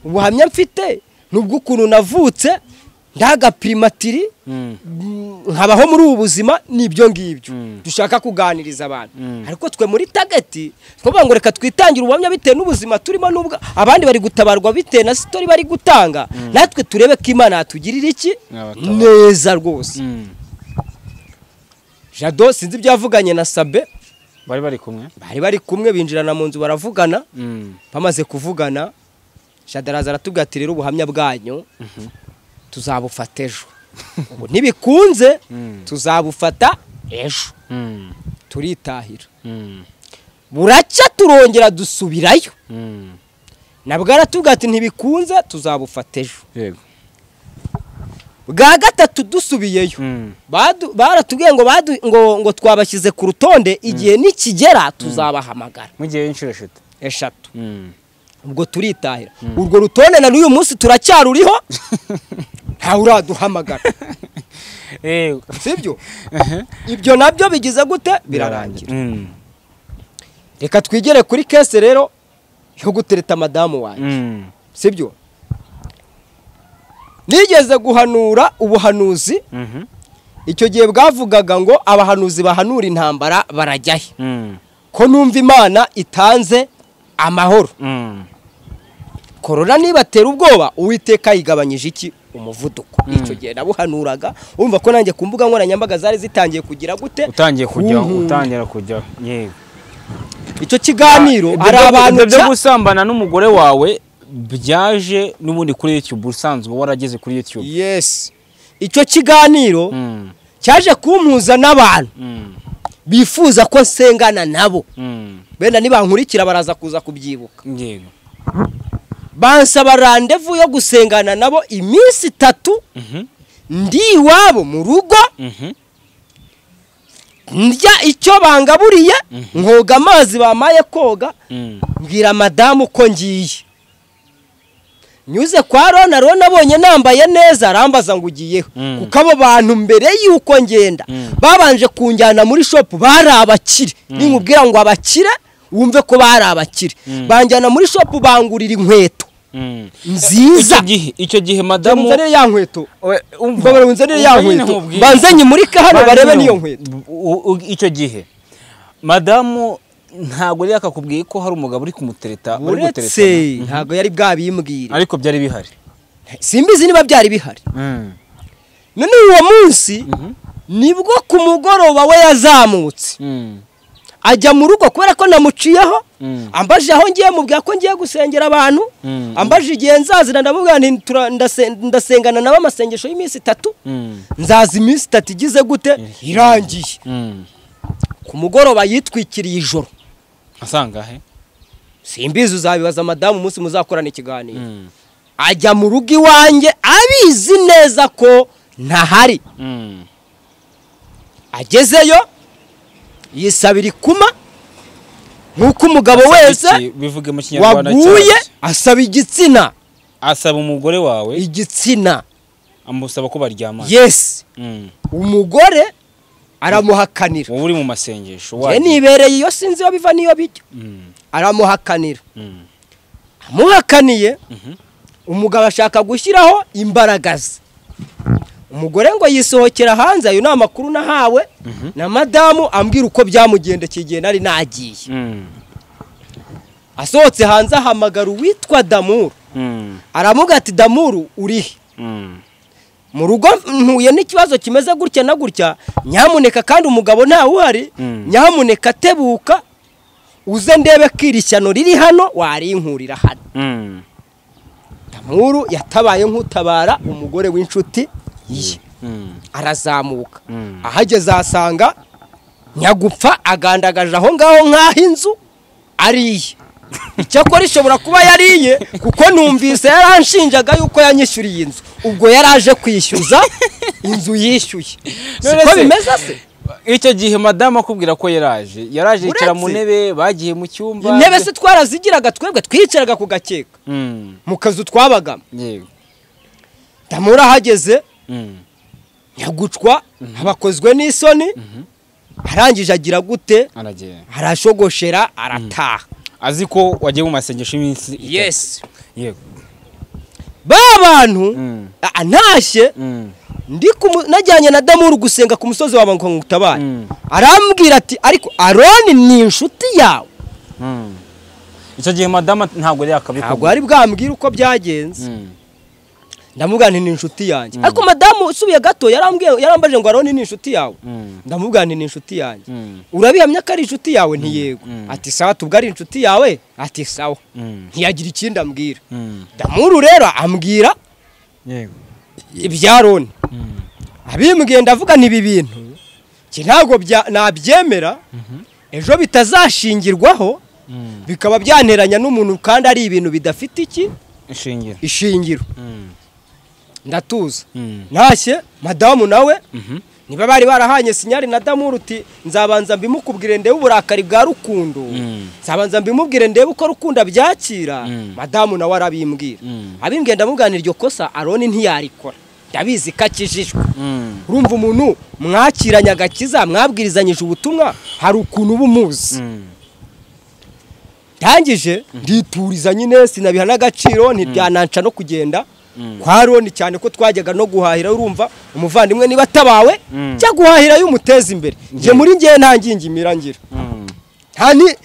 B: ubuhamya mfite nubwo ukuntu navutse ndaga primatiri nkabaho muri ubu buzima nibyo ngibyo dushaka kuganiriza abantu ariko twe muri target twavuga ngo reka twitangira ubuhamya bitewe n'ubuzima turimo nubwo abandi bari gutabarwa bitewe na story bari gutanga natwe turebe ko Imana yatugirira iki neza rwose. Jado sinzi byavuganye na Sabe bari kumwe binjirana mu nzu baravugana bamaze kuvugana Jado araza aratubwira ati rero ubuhamya bwanyu tuzabufata ejo ubu ntibikunze tuzabufata ejo turitahira buracya turongera dusubirayo nabwo aratubwira ati ntibikunze tuzabufata ejo bwa gatatu dusubiyeyo baratubwiye ngo twabashyize ku rutonde igihe nikigera tuzabahamagara
A: mu gihe inshuro
B: eshatu ubwo turitahira urwo rutonde na n'uyu munsi turacyaruriho ntawe uraduhamagara sibyo ibyo nabyo bigize gute birarangira. Reka twigere kuri kese rero yo gutereta madamu wanjye sibyo nigeze guhanura ubuhanuzi icyo gihe bwavugaga ngo abahanuzi bahanura intambara barajyahe ko numva Imana itanze amahoro korona nibatera ubwoba Uwiteka yigabanyije iki umuvuduko icyo gihe nabuhanuraga urumva ko nanjye ku mbuga nkoranyambaga zari zitangiye kugira gute
A: utangira kujya yego
B: icyo kiganiro ari abantu
A: byo gusambana n'umugore wawe byaje n'ubundi kuri YouTube usanzwe warageze kuri YouTube.
B: Yes icyo kiganiro cyaje kumpuza n'abantu bifuza ko nsengana nabo benda nibankurikira baraza kuza kubyibuka
A: yego
B: bansaba rendezvous yo gusengana nabo iminsi 3 ndi iwabo mu rugo ndya icyo bangaburiye nkoga amazi bamaye koga mbwira madamu ko ngiye nyuze kwa Rona abonye nambaye neza arambaza ngo ugiyeho kuko abo bantu mbere yuko ngenda babanje kunjyana muri shop bari abakire ninkubwira ngo abakire wumve ko bari abakire banjyana muri shop bangurira inkweto nziza
A: icyo gihe madamu
B: nzanire ya nkweto umva nzanire ya nkweto banzenye muri hano barebe niyo nkweto
A: icyo gihe madamu ntago yari yakakubwiye ko hari umugabo uri kumutereta
B: bari gutereta ntago yari bwabimbwira
A: ariko byari bihari
B: simbizi niba byari bihari none uwo munsi nibwo ku mugoroba we yazamutse ajya mu rugo kubera ko namuciyeho ambaje aho ngiye mubwira ko ngiye gusengera abantu ambaje igihe nzazira ndamubwira ndasengana nabo amasengesho y'iminsi 3 nzaza iminsi 3 igize gute irangiye ku mugoroba yitwikiriye ijoro
A: asanga he
B: simbizi uzabibaza madamu umunsi muzakorana ikiganiro ajya mu rugo iwanjye abizi neza ko ntahari agezeyo yisabira ikuma nkuko umugabo wese
A: bivuge mu Kinyarwanda
B: waguye asaba igitsina,
A: asaba umugore wawe
B: igitsina,
A: amusaba ko baryamana.
B: yes. Umugore aramuhakanira.
A: Wowe uri mu masengesho
B: waje nibereye iyo sinzi yo biva niyo bijya. Aramuhakanira. Amuhakaniye umugabo ashaka gushyiraho imbaraga ze. Umugore ngo yisohokera hanze, ayo namakuru nahawe na madamu ambwira uko byamugendekeye igihe nari nagiye. Asohotse hanze ahamagara witwa Damuru. Aramuga ati Damuru urihe? Mu rugo ntuye n'ikibazo kimeze gutya na gutya, nyamuneka kandi umugabo ntawe uhari, nyamuneka tebuka uze ndebe kirishyano riri hano warinkurira hano. Damuru yatabaye nk'utabara umugore w'inshuti ye. Arazamuka ahageze asanga nyagupfa agandagaje aho ngaho nk'aho inzu ariye. Icyakora ishobora kuba yariye kuko numvise yaranshinjaga yuko yanyishyuriye inzu, ubwo yaraje kwishyuza inzu yishyuye. Siko bimeze se?
A: Icyo gihe madamu akubwira ko yaraje yicara mu ntebe, bagiye mu cyumba.
B: Intebe se twarazigiraga twebwe, twicaraga ku gakeka mu kazu twabagamo. Damura ahageze nyagucwa abakozwe n'isoni, arangije agira gute, arashogoshera arataha.
A: Azi ko wagiye mu masengesho iminsi.
B: Yes. Yego. Ba bantu antashye ndi najyanye na Damuru gusenga ku musozi wa Ukaba. Arambwira ati ariko Aroni ni inshuti yawe.
A: Icyo gihe madama ntabwo yari akabikora.
B: Ntabwo ari bwambwira uko byagenze. Ndamubwira nti ni inshuti yanjye. Ariko madamu usubiye gato yarambaje ngo Aroni ni inshuti yawe. Ndamubwira nti ni inshuti yanjye. Urabihamya ko ari inshuti yawe? Ntiyego. Ati sawa tubwo ari inshuti yawe? Ati sawa. Ntiyagira ikindi ambwira. Damuru rero ambwira yego ibya Aroni. Abimbwiye ndavuga nti ibi bintu ntabwo nabyemera, ejo bitazashingirwaho bikaba byanteranya n'umuntu kandi ari ibintu bidafite iki ishingiro. Ndatuza ntashye madamu nawe niba bari barahanye sinyari na Damuru uti nzabanza mbimukubwire ndebe uburakari bwa rukundo, nzabanza mbimubwire ndebe uko rukunda byakira. Madamu nawe arabimbwira. Abimbwiye ndamubwanira iryo kosa Aroni ntiyarikora, ndabizi kakijijwe. Urumva umuntu mwakiranya agakiza, mwabwirizanyije ubutumwa, hari ukuntu ubumuzi. Ndangije ndituriza nyine sinabiha n'agaciro, ntibyananca no kugenda kwa Aroni cyane ko twajyaga no guhahira. Urumva umuvandimwe niba atabawe cya guhahira y'umuteza imbere, nje muri ngiye nta ngingimira ngira,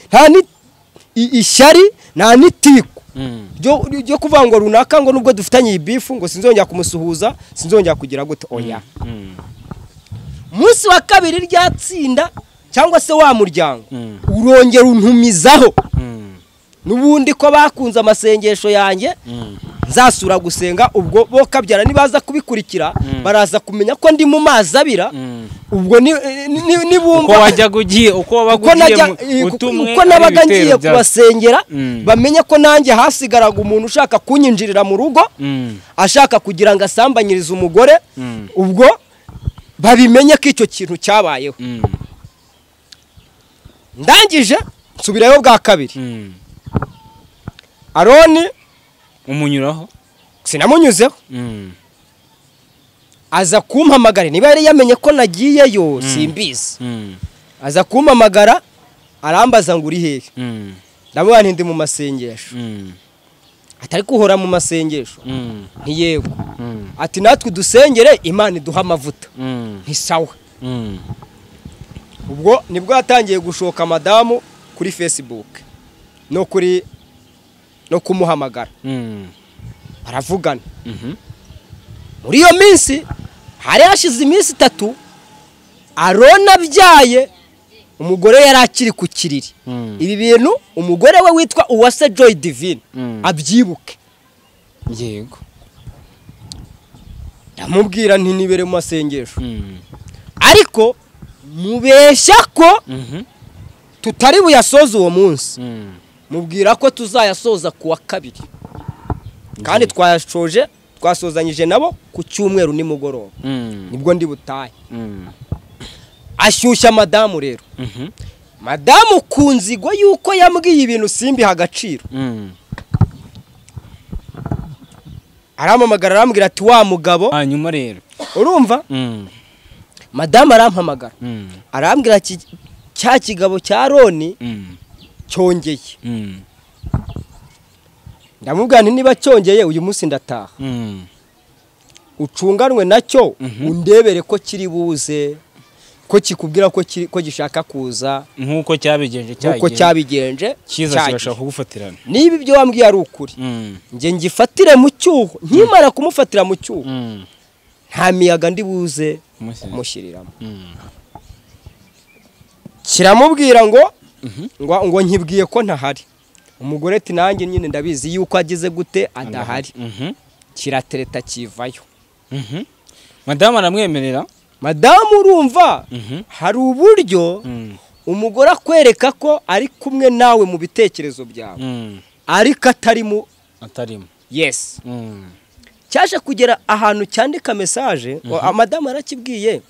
B: nta ni ishyari nta nitiku ryo kuvuga ngo runaka ngo nubwo dufitanye ibifu ngo sinzongera kumusuhuza, sinzongera kugira gute. Oya, munsi wa kabiri ryatsinda cyangwa se wa muryango urongera untumizaho nubundi ko bakunze amasengesho yanjye, nzasura gusenga. Ubwo bo kabyara nibaza kubikurikira baraza kumenya ko ndi mu mazi abira. Ubwo nibumva
A: uko wajyaga ugiye uko wabagugiye utumwe
B: uko nabaga ngiye kubasengera, bamenye ko nanjye hasigaraga umuntu ushaka kunyinjirira mu rugo, ashaka kugira ngo asambanyirize umugore. Ubwo babimenye ko icyo kintu cyabayeho. Ndangije nsubirayo bwa kabiri. Aroni
A: umunyuraho
B: sinamunyuzeho. Aza kumpamagara, niba yari yamenye ko nagiyeyo simbizi. Aza kumpamagara arambaza ngo uri hehe. Ndabona ndi mu masengesho. Atari kuhora mu masengesho. Ntiyego. Ati natwe dusengere Imana iduha amavuta. Ntisawa. Ubwo nibwo yatangiye gushoka madamu kuri Facebook no kumuhamagara. Baravugana. Muri iyo minsi hari hashize iminsi 3 Aroni abyaye umugore yari akiri ku kiriri. Ibi bintu umugore we witwa Uwase Joy Divine abyibuke.
A: Yego.
B: Ndamubwira nti nibere mu masengesho. Ariko mubeshya ko tutari buyasoza uwo munsi. Mubwira ko tuzayasoza kuwa kabiri. Kandi twasozanyije nabo ku cyumweru nimugoroba. Nibwo ndi butaye. Ashyushya madamu rero. madamu kunzigo yuko yambwiye ibintu simbi hagaciro arampamagara arambwira ati wa mugabo
A: hanyuma rero
B: urumva madamu arampamagara arambwira ati cya kigabo cya Roni cyongeye ndamubwira nti niba cyongeye uyu munsi ndataha ucunganwe nacyo undebere ko kiri buze ko kikubwira ko gishaka kuza
A: nkuko
B: cyabigenje
A: kiza kirashaka kugufatirana
B: niba ibyo wambwiye ari ukuri nge ngifatire mu cyuho nkimara kumufatira mu cyuho nta miyaga ndi buze kumushyiriramo kiramubwira ngo nkibwiye ko ntahari umugore ati nanjye nyine ndabizi yuko agize gute adahari kiratereta kivayo
A: madamu aramwemerera
B: madamu urumva hari uburyo umugore akwereka ko ari kumwe nawe mu bitekerezo byawe ariko atarimo yes cyaje kugera ahantu cyandika message madamu arakibwiye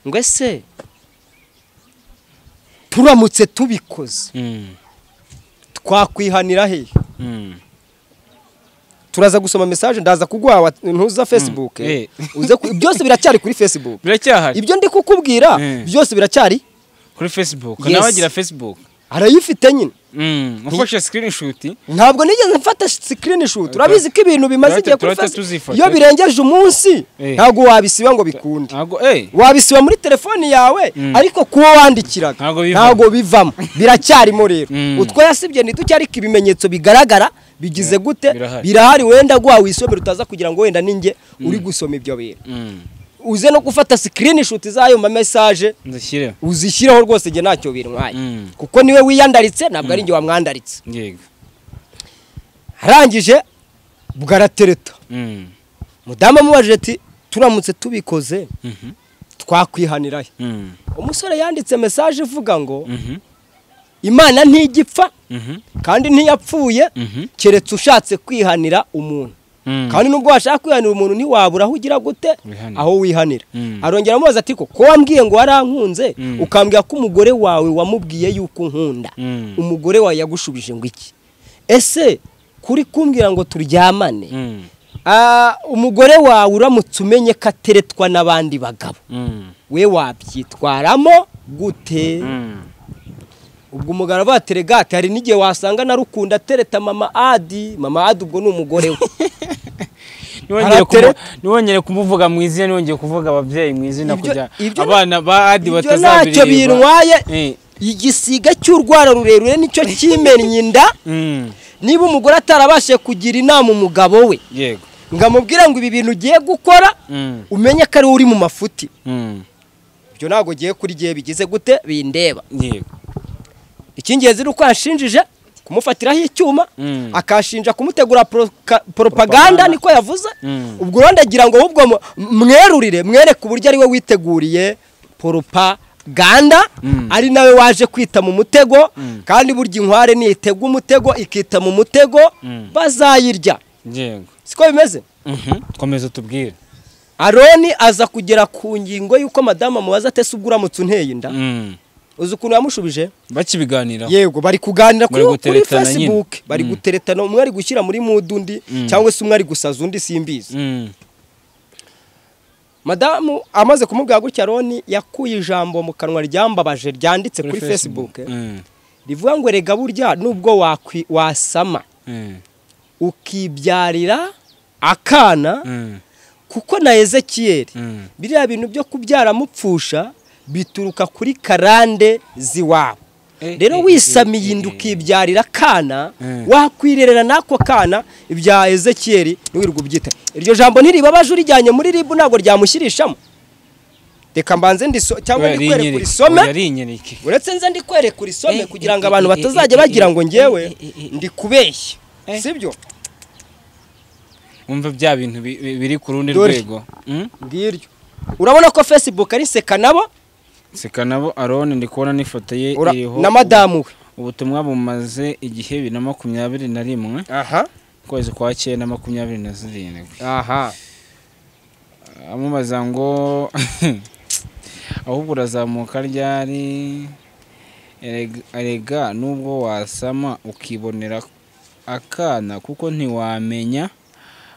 B: ngo ese turamutse tubikoze twakwihanira he turaza gusoma message ndaza kuguha ntuza Facebook uze byose biracyari kuri Facebook
A: biracyahari
B: ibyo ndi kukubwira byose biracyari
A: kuri Facebook nawe agira Facebook
B: arayifite nyine
A: ufashe screenshot
B: ntabwo nigeze mfata screenshot urabizi ko ibintu bimaze igihe kuri Facebook iyo birengeje umunsi ntabwo wabisiba ngo bikunde wabisiba muri telefoni yawe ariko kuwo wandikiraga ntabwo bivamo biracyarimo rero utwo yasibye ntiducyarika ibimenyetso bigaragara bigize gute birahari wenda gwa wisomera utaza kugira ngo wenda ninge uri gusoma ibyo bintu uze no gufata screenshot zayo ma message uzishyiraho rwose nge ntacyo birwaye kuko niwe wiyandaritse ntabwo ari nge wamwandaritse
A: yego
B: arangije bwaratereta mudamu amubajije ati turamutse tubikoze twakwihanira he umusore yanditse message ivuga ngo Imana ntigipfa kandi ntiyapfuye keretse ushatse kwihanira umuntu kandi nubwo washaka kwihanira umuntu ntiwabura aho ugira gute aho wihanira arongera amubaza ati ko wambwiye ngo warankunze ukambwira ko umugore wawe wamubwiye yuko unkunda umugore wawe yagushubije ngo iki ese kuri kumbwira ngo turyamane umugore wawe uramutse umenye ko ateretwa n'abandi bagabo we wabyitwaramo gute ubwo umugara bateregate hari n'igihe wasanga na Rukunda atereta mama Adi ubwo ni umugore we
A: niwongere kumuvuga mu izina niwongeye kuvuga ababyeyi mu izina kujya abana ba Adi
B: batazabireba ntacyo bintwaye igisiga cy'urwara rurerure nicyo kimennye inda niba umugore atarabashe kugira inama umugabo we
A: yego
B: ngamubwira ngo ibi bintu ugiye gukora umenye ko ari uri mu mafuti ibyo ntago giye kuri gihe bigize gute bindeba
A: yego
B: ikingenzi uko yashinjije kumufatiraho icyuma akashinja kumutegura propaganda niko yavuze ubwo rondagira ngo ahubwo mwerurire mwereke uburyo ari we witeguriye propaganda ari nawe waje kwita mu mutego kandi burya inkware nitega umutego ikita mu mutego bazayirya
A: yego
B: siko bimeze
A: komeza tubwire
B: Aroni aza kugera ku ngingo yuko madamu amubaza ate se uguramutse unteye inda uzi ukuntu yamushubije
A: bakibiganira
B: yego bari kuganira kuri Facebook bari guteretana umwe ari gushyira muri mood undi cyangwa se umwe ari gusaza undi simbizi madamu amaze kumubwira gutya Aroni yakuye ijambo mu kanwa ryambabaje ryanditse kuri Facebook rivuga ngo rega burya nubwo wasama ukibyarira akana kuko na Ezekiyeli biriya bintu byo kubyara mupfusha bituruka kuri karande ziwabo rero wisamiye inda ukibyarira akana wakwirerera nako kana ibya Ezekiyeli ntiwirirwe ubyita iryo jambo ntiribabaje urijyanye muri ribu ntabwo ryamushyirishamo reka mbanze cyangwa ndikwere kuri some uretse nze ndikwere kuri some kugira ngo abantu batazajya bagira ngo ngewe ndi kubeshya sibyo
A: umva bya bintu biri ku rundi rwego
B: ngiryo urabona ko Facebook ari Sekanabo
A: Aroni ndi kubona n'ifoto ye iriho
B: na madamu we
A: ubutumwa bumaze igihe 2021 kwezi kwa 9/27 amubaza ngo ahubwo urazamuka ryari Erega nubwo wasama ukibonera akana kuko ntiwamenya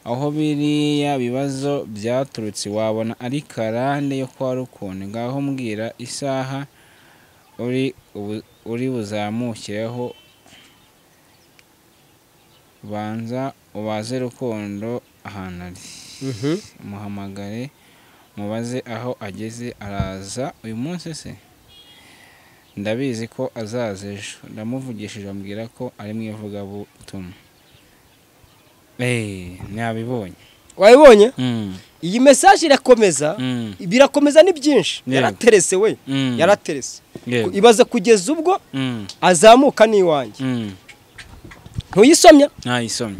A: aho biriya bibazo byaturutse, wabona ari karande yo kwa rukundo. Ngaho mbwira isaha uri buzamukireho, banza ubaze rukundo ahantu ari, muhamagare mubaze aho ageze. Araza uyu munsi se? Ndabizi ko azaza ejo. Ndamuvugishije ambwira ko ari mu ivugabutumwa. Nabibonye.
B: Wabibonye? Iyi message irakomeza, birakomeza ni byinshi. Yaraterese we, yaraterese. Ibaze kugeza ubwo azamuka ni wanjye. Ntuyisomya?
A: Nayisomye.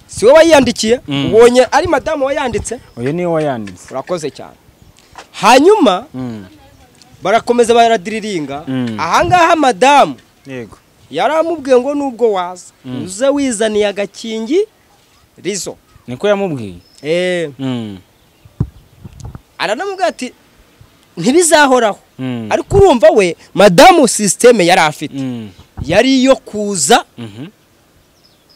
B: Si wowe wayandikiye? Ubonye ari madamu wayanditse?
A: Oya ni wowe wayanditse.
B: Urakoze cyane. Hanyuma barakomeza baradiriringa. Ahangaha madamu
A: yego
B: yaramubwiye ngo nubwo waza uze wizaniye agakingi rizo.
A: Niko yamubwiye?
B: Aranamubwira ati ntibizahoraho. Ariko urumva we madamu systeme yari afite yari iyo kuza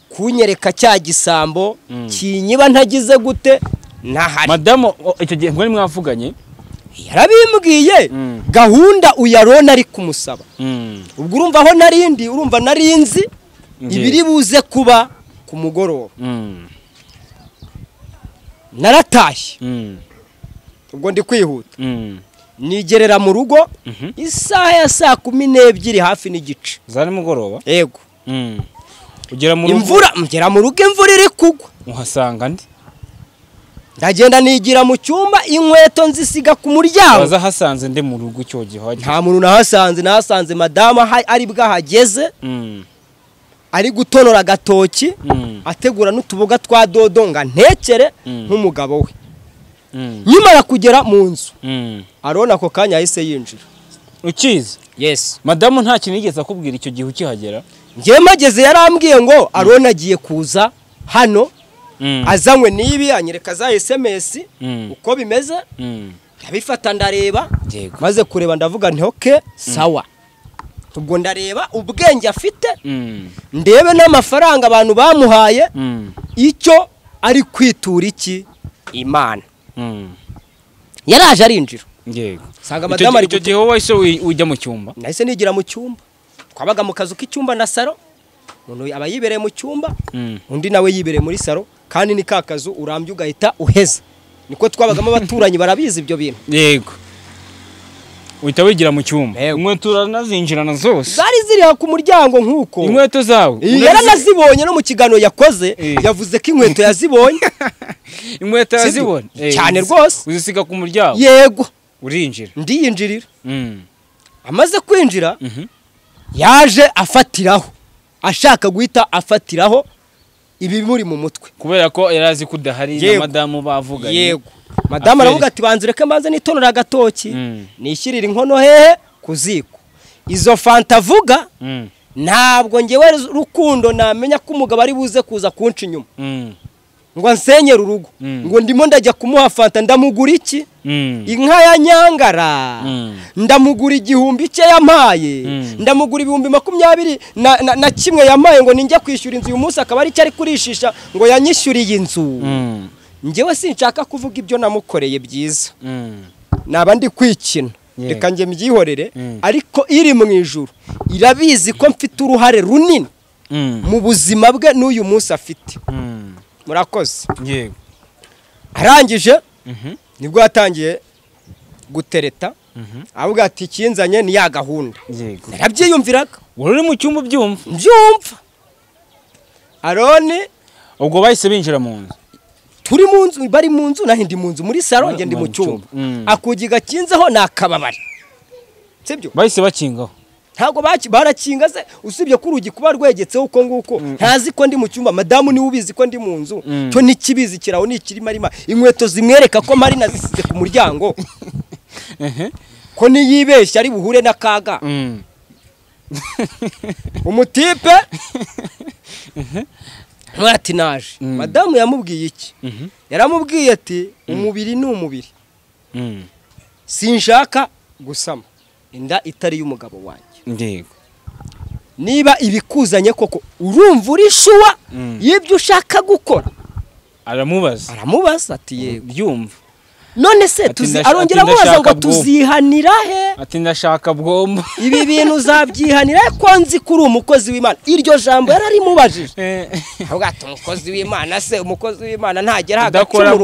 B: kunyereka cya gisambo kinyiba ntagize gute ntahari.
A: Madamu icyo gihe ngo mwavuganye
B: yarabimbwiye gahunda uyarona ari kumusaba. Ubwo urumva aho narindi, urumva narinzi ibiri buze kuba ku mugoroba. Naratashye ubwo ndi kwihuta nigerera mu rugo isaha ya 12:00 hafi n'igice
A: za nimugoroba.
B: Yego
A: ugera mu rugo
B: mugera mu rugo imvura iri kugwa.
A: Uhasanga ndi
B: ndagenda nigira mu cyumba, inkweto nzisiga ku muryango.
A: Baza hasanze nde mu rugo cyo gihe?
B: Nta muntu nahasanze madama ari bwahageze ari gutonora agatoki ategura n'utuboga twa dodo nga ntekere nk'umugabo we. Nyuma kugera mu nzu arona ako kanya ahise yinjira.
A: Ukizi?
B: Yes.
A: Madamu nta kintu yigeze akubwira icyo gihe ukihagera?
B: Ngiye mageze yarambwiye ngo arona agiye kuza hano azanywe nibi, anyereka za SMS uko bimeze. Ndabifata ndareba, maze kureba ndavuga nti okay sawa. Ubwo ndareba ubwenge afite, ndebe n'amafaranga abantu bamuhaye, icyo ari kwitura iki Imana. Yaraje arinjira.
A: Yego.
B: Sanga madama ari
A: icyo gihe wowe se ujya mu cyumba?
B: Nahise nigira mu cyumba. Twabaga mu kazu k'icyumba na saro. Umuntu aba yibereye mu cyumba, undi nawe yibereye muri saro, kandi ni ka kazu urambye ugahita uheza. Niko twabagamo abaturanyi barabizi ibyo bintu.
A: Yego. Uhita wigira mu cyumba. Inkweto uranazinjirana zose?
B: Zari ziri ku muryango nk'uko.
A: Inkweto zawe?
B: Yaranazibonye no mu kiganiro yakoze, yavuze ko inkweto yazibonye.
A: Inkweto yazibonye?
B: Cyane rwose.
A: Uzisiga ku muryango?
B: Yego.
A: Urinjira?
B: Ndiyinjirira. Amaze kwinjira yaje afatiraho, ashaka guhita afatiraho ibi muri mu mutwe,
A: kubera ko yarazi kudahari na madamu bavuganye.
B: Yego. Madamu aravuga ati banzureke mbanze nitonora agatoki nishyirira inkono hehe ku ziko. Izo fanta avuga ntabwo ngewe rukundo namenya ko umugabo ari buze kuza kunca inyuma ngo nsenyere urugo, ngo ndimo ndajya kumuha fanta. Ndamugura iki? Inka ya Nyangara. Ndamugura 1000 cye yampaye. Ndamugura 20,20 na kimwe yampaye ngo ninjye kwishyura inzu uyu munsi, akaba ari cyo ari kurishisha ngo yanyishyuriye inzu. Ngewe sinshaka kuvuga ibyo namukoreye byiza, naba ndi kwikina, reka nge mbyihorere. Ariko iri mu ijuru irabizi ko mfite uruhare runini mu buzima bwe n'uyu munsi afite. Murakoze.
A: Yego.
B: Arangije nibwo yatangiye gutereta, avuga ati kinzanye ni ya gahunda.
A: Yego.
B: Narabyiyumviraga.
A: Uri mu cyumba byumva?
B: Byumva. Arone
A: ubwo bahise binjira mu nzu.
B: Turi mu nzu, bari mu nzu, naho ndi mu nzu muri saro, nge ndi mu cyumba. Akugiga kinzeho nakababari. Sibyo?
A: Bahise bakingaho.
B: Ntago barakinga se, usibye ko urugi kuba rwegetseho uko nguko. Ntazi ko ndi mu cyumba, madamu ni ubizi ko ndi mu nzu. Cyo nikibizi kiraho nikiri marima. Inkweto zimwereka ko mari nazisize ku muryango. Ko niyibeshya ari buhure n'akaga. Umutipe mwati naje. Madamu yamubwiye iki? Yaramubwiye ati umubiri ni umubiri. Sinshaka gusama inda itari y'umugabo wanjye.
A: Ndego.
B: niba ibikuzanye koko urumva uri shuwa y'ibyo ushaka gukora.
A: aramubaza
B: ati yego
A: byumva.
B: none se arongera amubaza ngo tuzihanira he?
A: ati ndashaka bwomba.
B: ibi bintu uzabyihanira ko nzi kuri umukozi w'Imana. iryo jambo yararimubajije. ahubwo ati umukozi w'Imana se umukozi w'Imana ntagera hagakora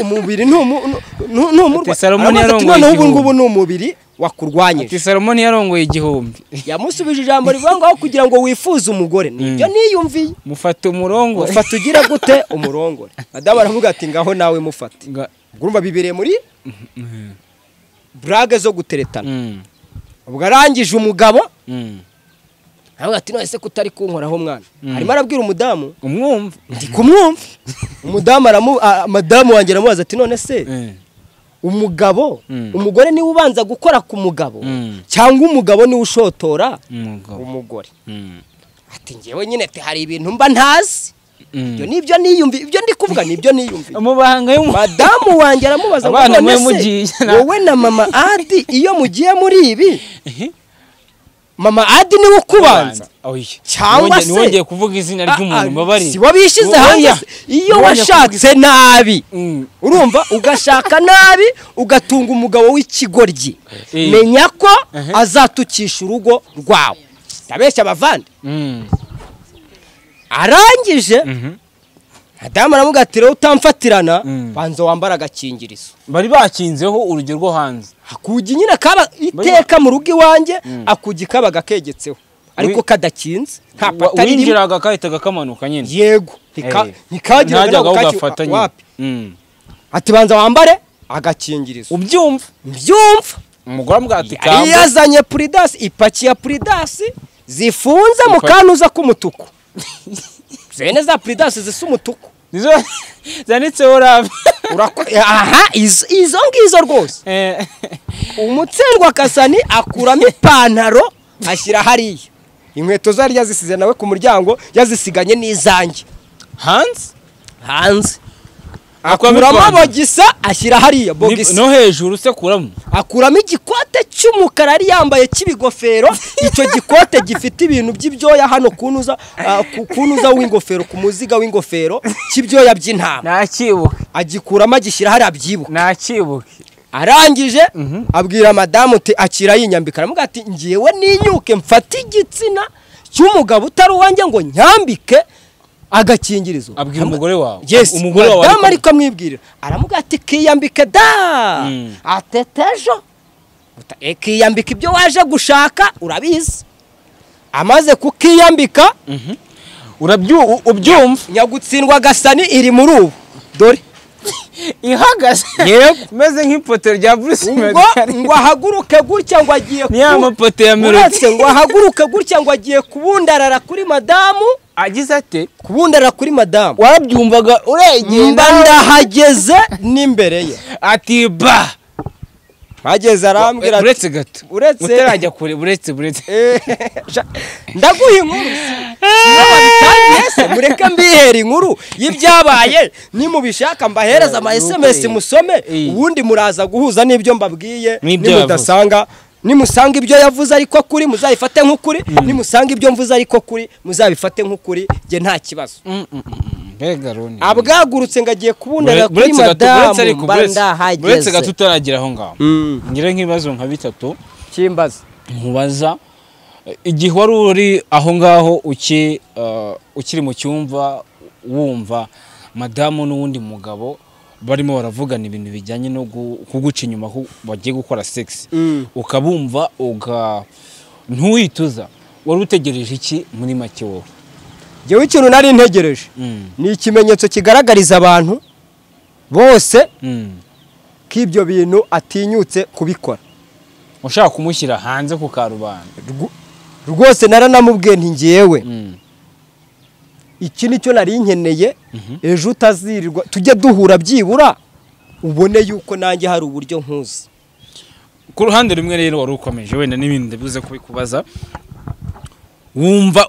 B: umubiri n'umurwa.
A: Salomoni yarongoye
B: ubu ni umubiri wakurwanyije.
A: ati Salomoni yarongoye igihumbi.
B: yamusubije ijambo rivuga ngo kugira ngo wifuze umugore nibyo niyumviye.
A: mufata umurongo.
B: mufata ugira gute umurongore. Adamu aravuga ati ngaho nawe mufate. Urumva bibereye muri brage zo guteretana. ubwo arangije umugabo aravuga ati none se kutari kunkoraho mwana. arimo arabwira umudamu
A: umwumva.
B: ndi kumwumva. madamu wanjye aramubaza ati none se umugabo umugore niwe ubanza gukora ku mugabo cyangwa umugabo niwe ushotora umugore. ati ngewe nyine hari ibintu mba ntazi. ibyo niyumvi ibyo ndi kuvuga nibyo niyumvi. madamu wanjye aramubaza ngo none se wowe na mama Adi iyo mugiye muri ibi mama Adi niwe ukubanza cyangwa se
A: niwongeye kuvuga izina ry'umuntu mabari
B: si wabishize hanze. iyo washatse nabi urumva ugashaka nabi ugatunga umugabo w'ikigoryi menya ko azatukisha urugo rwawe. ndabeshya abavandi. arangije Adamu aravuga ati rero utamfatirana banza wambara agakingirizo.
A: bari bakinzeho urugero rwo hanze.
B: akugi nyine kaba iteka mu rugo iwanjye akugi kaba gakegetseho ariko kadakinze nta patari
A: winjiraga kahitaga kamanuka nyine.
B: yego ntikagiraga
A: ugafatanye
B: wapi. ati banza wambare agakingirizo.
A: ubyumva umugore amubwira ati kamba.
B: yazanye prudence ipaki ya prudence zifunze mu kanuza k'umutuku. zene za prudence zisa umutuku
A: nizo zanitseho rabe.
B: aha izo ngizo rwose. umutsindwa kasani akuramo ipantaro ashyira hariya. inkweto zari yazisize nawe ku muryango yazisiganye n'izanjye hanze. akuramo abogisa ashyira hariya bogisa
A: no hejuru se
B: akuramo igikote cy'umukara yari yambaye cy'ibigofero. icyo gikote gifite ibintu by'ibyoya hano kunuza w'ingofero ku muziga w'ingofero cy'ibyoya by'intama.
A: nakibuke
B: agikuramo agishyira hariya byibuke.
A: nakibuke.
B: arangije abwira madamu ati akira yinyambika. aramuga ati ngiyewe ninyuke mfate igitsina cy'umugabo utari uwanjye ngo nyambike agakingirizo.
A: abwira umugore wawe.
B: umugore wawe madamu ariko amwibwirira. aramuga ati kiyambike da atetejo kiyambika ibyo waje gushaka urabizi. amaze kukiyambika
A: ubyumva.
B: nyagutsindwa gasani iri muri ubu dore
A: ihagaze meze nk'ipoto rya Bruce
B: ngo ahaguruke gutya ngo agiye
A: niya mapoto ya Melody.
B: ngo ahaguruke gutya ngo agiye kubundarara kuri madamu.
A: agize ate
B: kubundarara kuri madamu.
A: warabyumvaga uregenda.
B: mba ndahageze n'imbere ye ati ba hageze arambwira
A: uretse gato utarajya kure buretse
B: ndaguha inkuru mureke mbihera inkuru y'ibyabaye nimubishaka mbahereza ama SMS musome ubundi muraza guhuza n'ibyo mbabwiye. nimudasanga nimusanga ibyo yavuze ariko kuri muzabifate nk'ukuri. nimusanga ibyo mvuze ariko kuri muzabifate nk'ukuri. je nta kibazo. abwagurutse ngagiye kubundana kuri madamu mbandahageze.
A: buretse gato utaragira aho ngaho ngire nk'ibibazo nka bitatu
B: kimbaza
A: nkubaza. igihe wari uri aho ngaho ukiri mu cyumva wumva madamu n'uwundi mugabo barimo baravugana ibintu bijyanye no kuguca inyuma ko bagiye gukora sex ukabumva ntuwituza, wari utegereje iki muri make wowe?
B: Jewe ikintu nari ntegereje ni ikimenyetso kigaragariza abantu bose k'ibyo bintu atinyutse kubikora.
A: Ushaka kumushyira hanze ku karubanda
B: rwose naranamubwiye nti ngiyewe iki nicyo nari nkeneye ejo utazirirwa tujye duhura byibura ubone yuko nanjye hari uburyo nkuzi.
A: Ku ruhande rumwe rero wari ukomeje wenda n'ibindi bivuze kubikubaza, wumva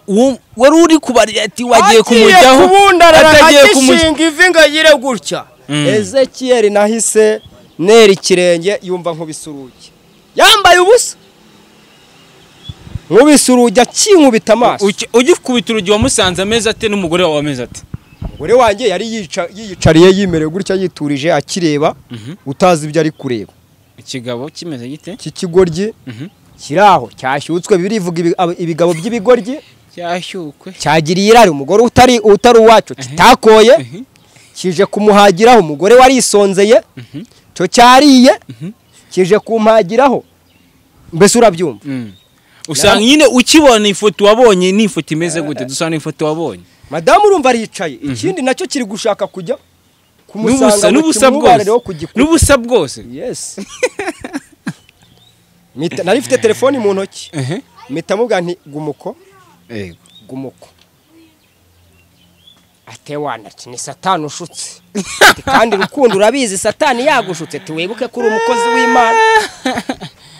A: wari uri kubarira ati wagiye kumujyaho
B: atagiye kumushinga ivi ngayire gutya. Ezekiel nahise nera ikirenge yumva nkubisuruki yambaye ubusa nkubise urugi akinkubita amaso.
A: ugikubita urugi wamusanze ameze ate n'umugore wawe ameze ate?
B: Umugore wanjye yari yiyicariye yimerewe gutya yiturije akireba utazi ibyo ari kureba.
A: Ikigabo kimeze gite?
B: Kikigoryi kiraho cyashyutswe birivuga ibigabo by'ibigoryi
A: cyashyukwe
B: cyagiriye irari umugore utari uwacu kitakoye kije kumuhagiraho umugore wari isonzeye cyo cyariye kije kumpagiraho mbese urabyumva.
A: usanga nyine ukibona ifoto wabonye ni ifoto imeze gute? dusana ifoto wabonye
B: madamu urumva aricaye ikindi nacyo kiri gushaka kujya kumusanga
A: n'ubusa bwose.
B: Yes. Nari mfite telefoni mu ntoki mpita mubwira nti gumuko gumuko atewana ni satani ushutse kandi rukundo urabizi satani yagushutse tiwibuke kuri umukozi w'Imana.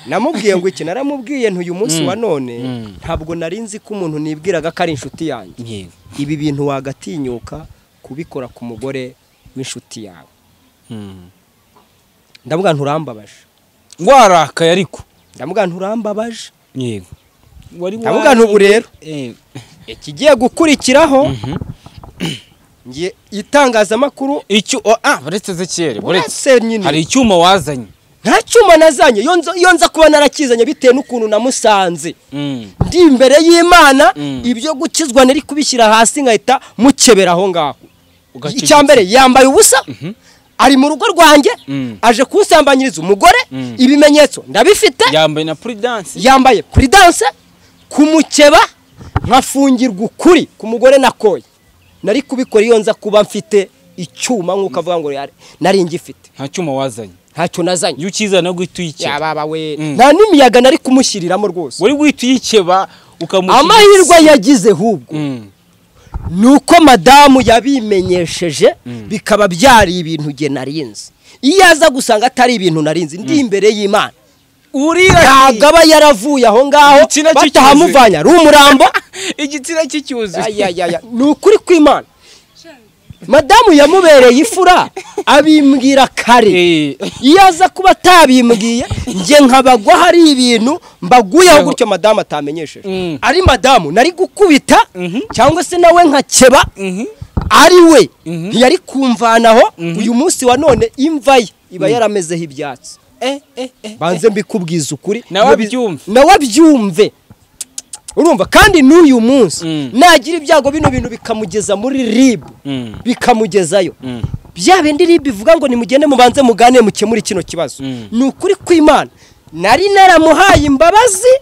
B: Namubwiye ngo iki naramubwiye ntuyu munsi wa none ntabwo narinzi ko umuntu nibwiraga ko ari inshuti yanjye. Ibi bintu wagatinyuka kubikora ku mugore w'inshuti yawe. Ndavuga nturambabaje
A: warakaye ariko
B: ndavuga nturambabaje.
A: Yego
B: ndavuga ntubu rero ikigiye gukurikiraho ngiye itangazamakuru
A: icyo baretse zekere
B: buretse
A: hari icyuma wazanye.
B: Nta cyuma nazanye yo nza kuba narakizanye bitewe n'ukuntu namusanze ndi imbere y'Imana ibyo gukizwa nari kubishyira hasi nkahita mukebera aho ngaho. Icyambere yambaye ubusa ari mu rugo rwanjye aje kunsambanyiriza umugore ibimenyetso ndabifite yambaye prudence kumukeba nkafungirwa ukuri ku mugore nakoye. Nari kubikora iyo nza kuba mfite icyuma nkuko avuga ngo nari ngifite.
A: Nta cyuma wazanye?
B: Ntacyo nazanye.
A: Iyo ukizana guhita uyikeba.
B: Yababa we nta n'imiyaga nari kumushyiriramo rwose.
A: Wari guhita uyikeba ukamushyira.
B: Amahirwe yagize hubwo nuko madamu yabimenyesheje bikaba byari ibintu ge narinzi. Iyo aza gusanga atari ibintu narinzi ndi imbere y'Imana yagaba yaravuye aho ngaho batahamuvanya ari umurambo
A: igitsina cy'icyuzuye.
B: Nukuri kw'Imana madamu yamubereye ifura abimbwira kare. Iyo aza kuba atabimbwiye nge nkabagwa hari ibintu mbaguyeho gutyo madamu atamenyesheje. Ari madamu nari gukubita cyangwa se nawe nkakeba ari we ntiyari kumvanaho. Uyu munsi wa none imva ye iba yaramezeho ibyatsi. Banze mbikubwiza ukuri nawe abyumve. Urumva kandi n'uyu munsi nagira ibyago bino bintu bikamugeza muri RIB bikamugezayo bya bindi RIB bivuga ngo nimugende mubanze mugane mukemura kino kibazo. Nukuri kw'Imana nari naramuhaye imbabazi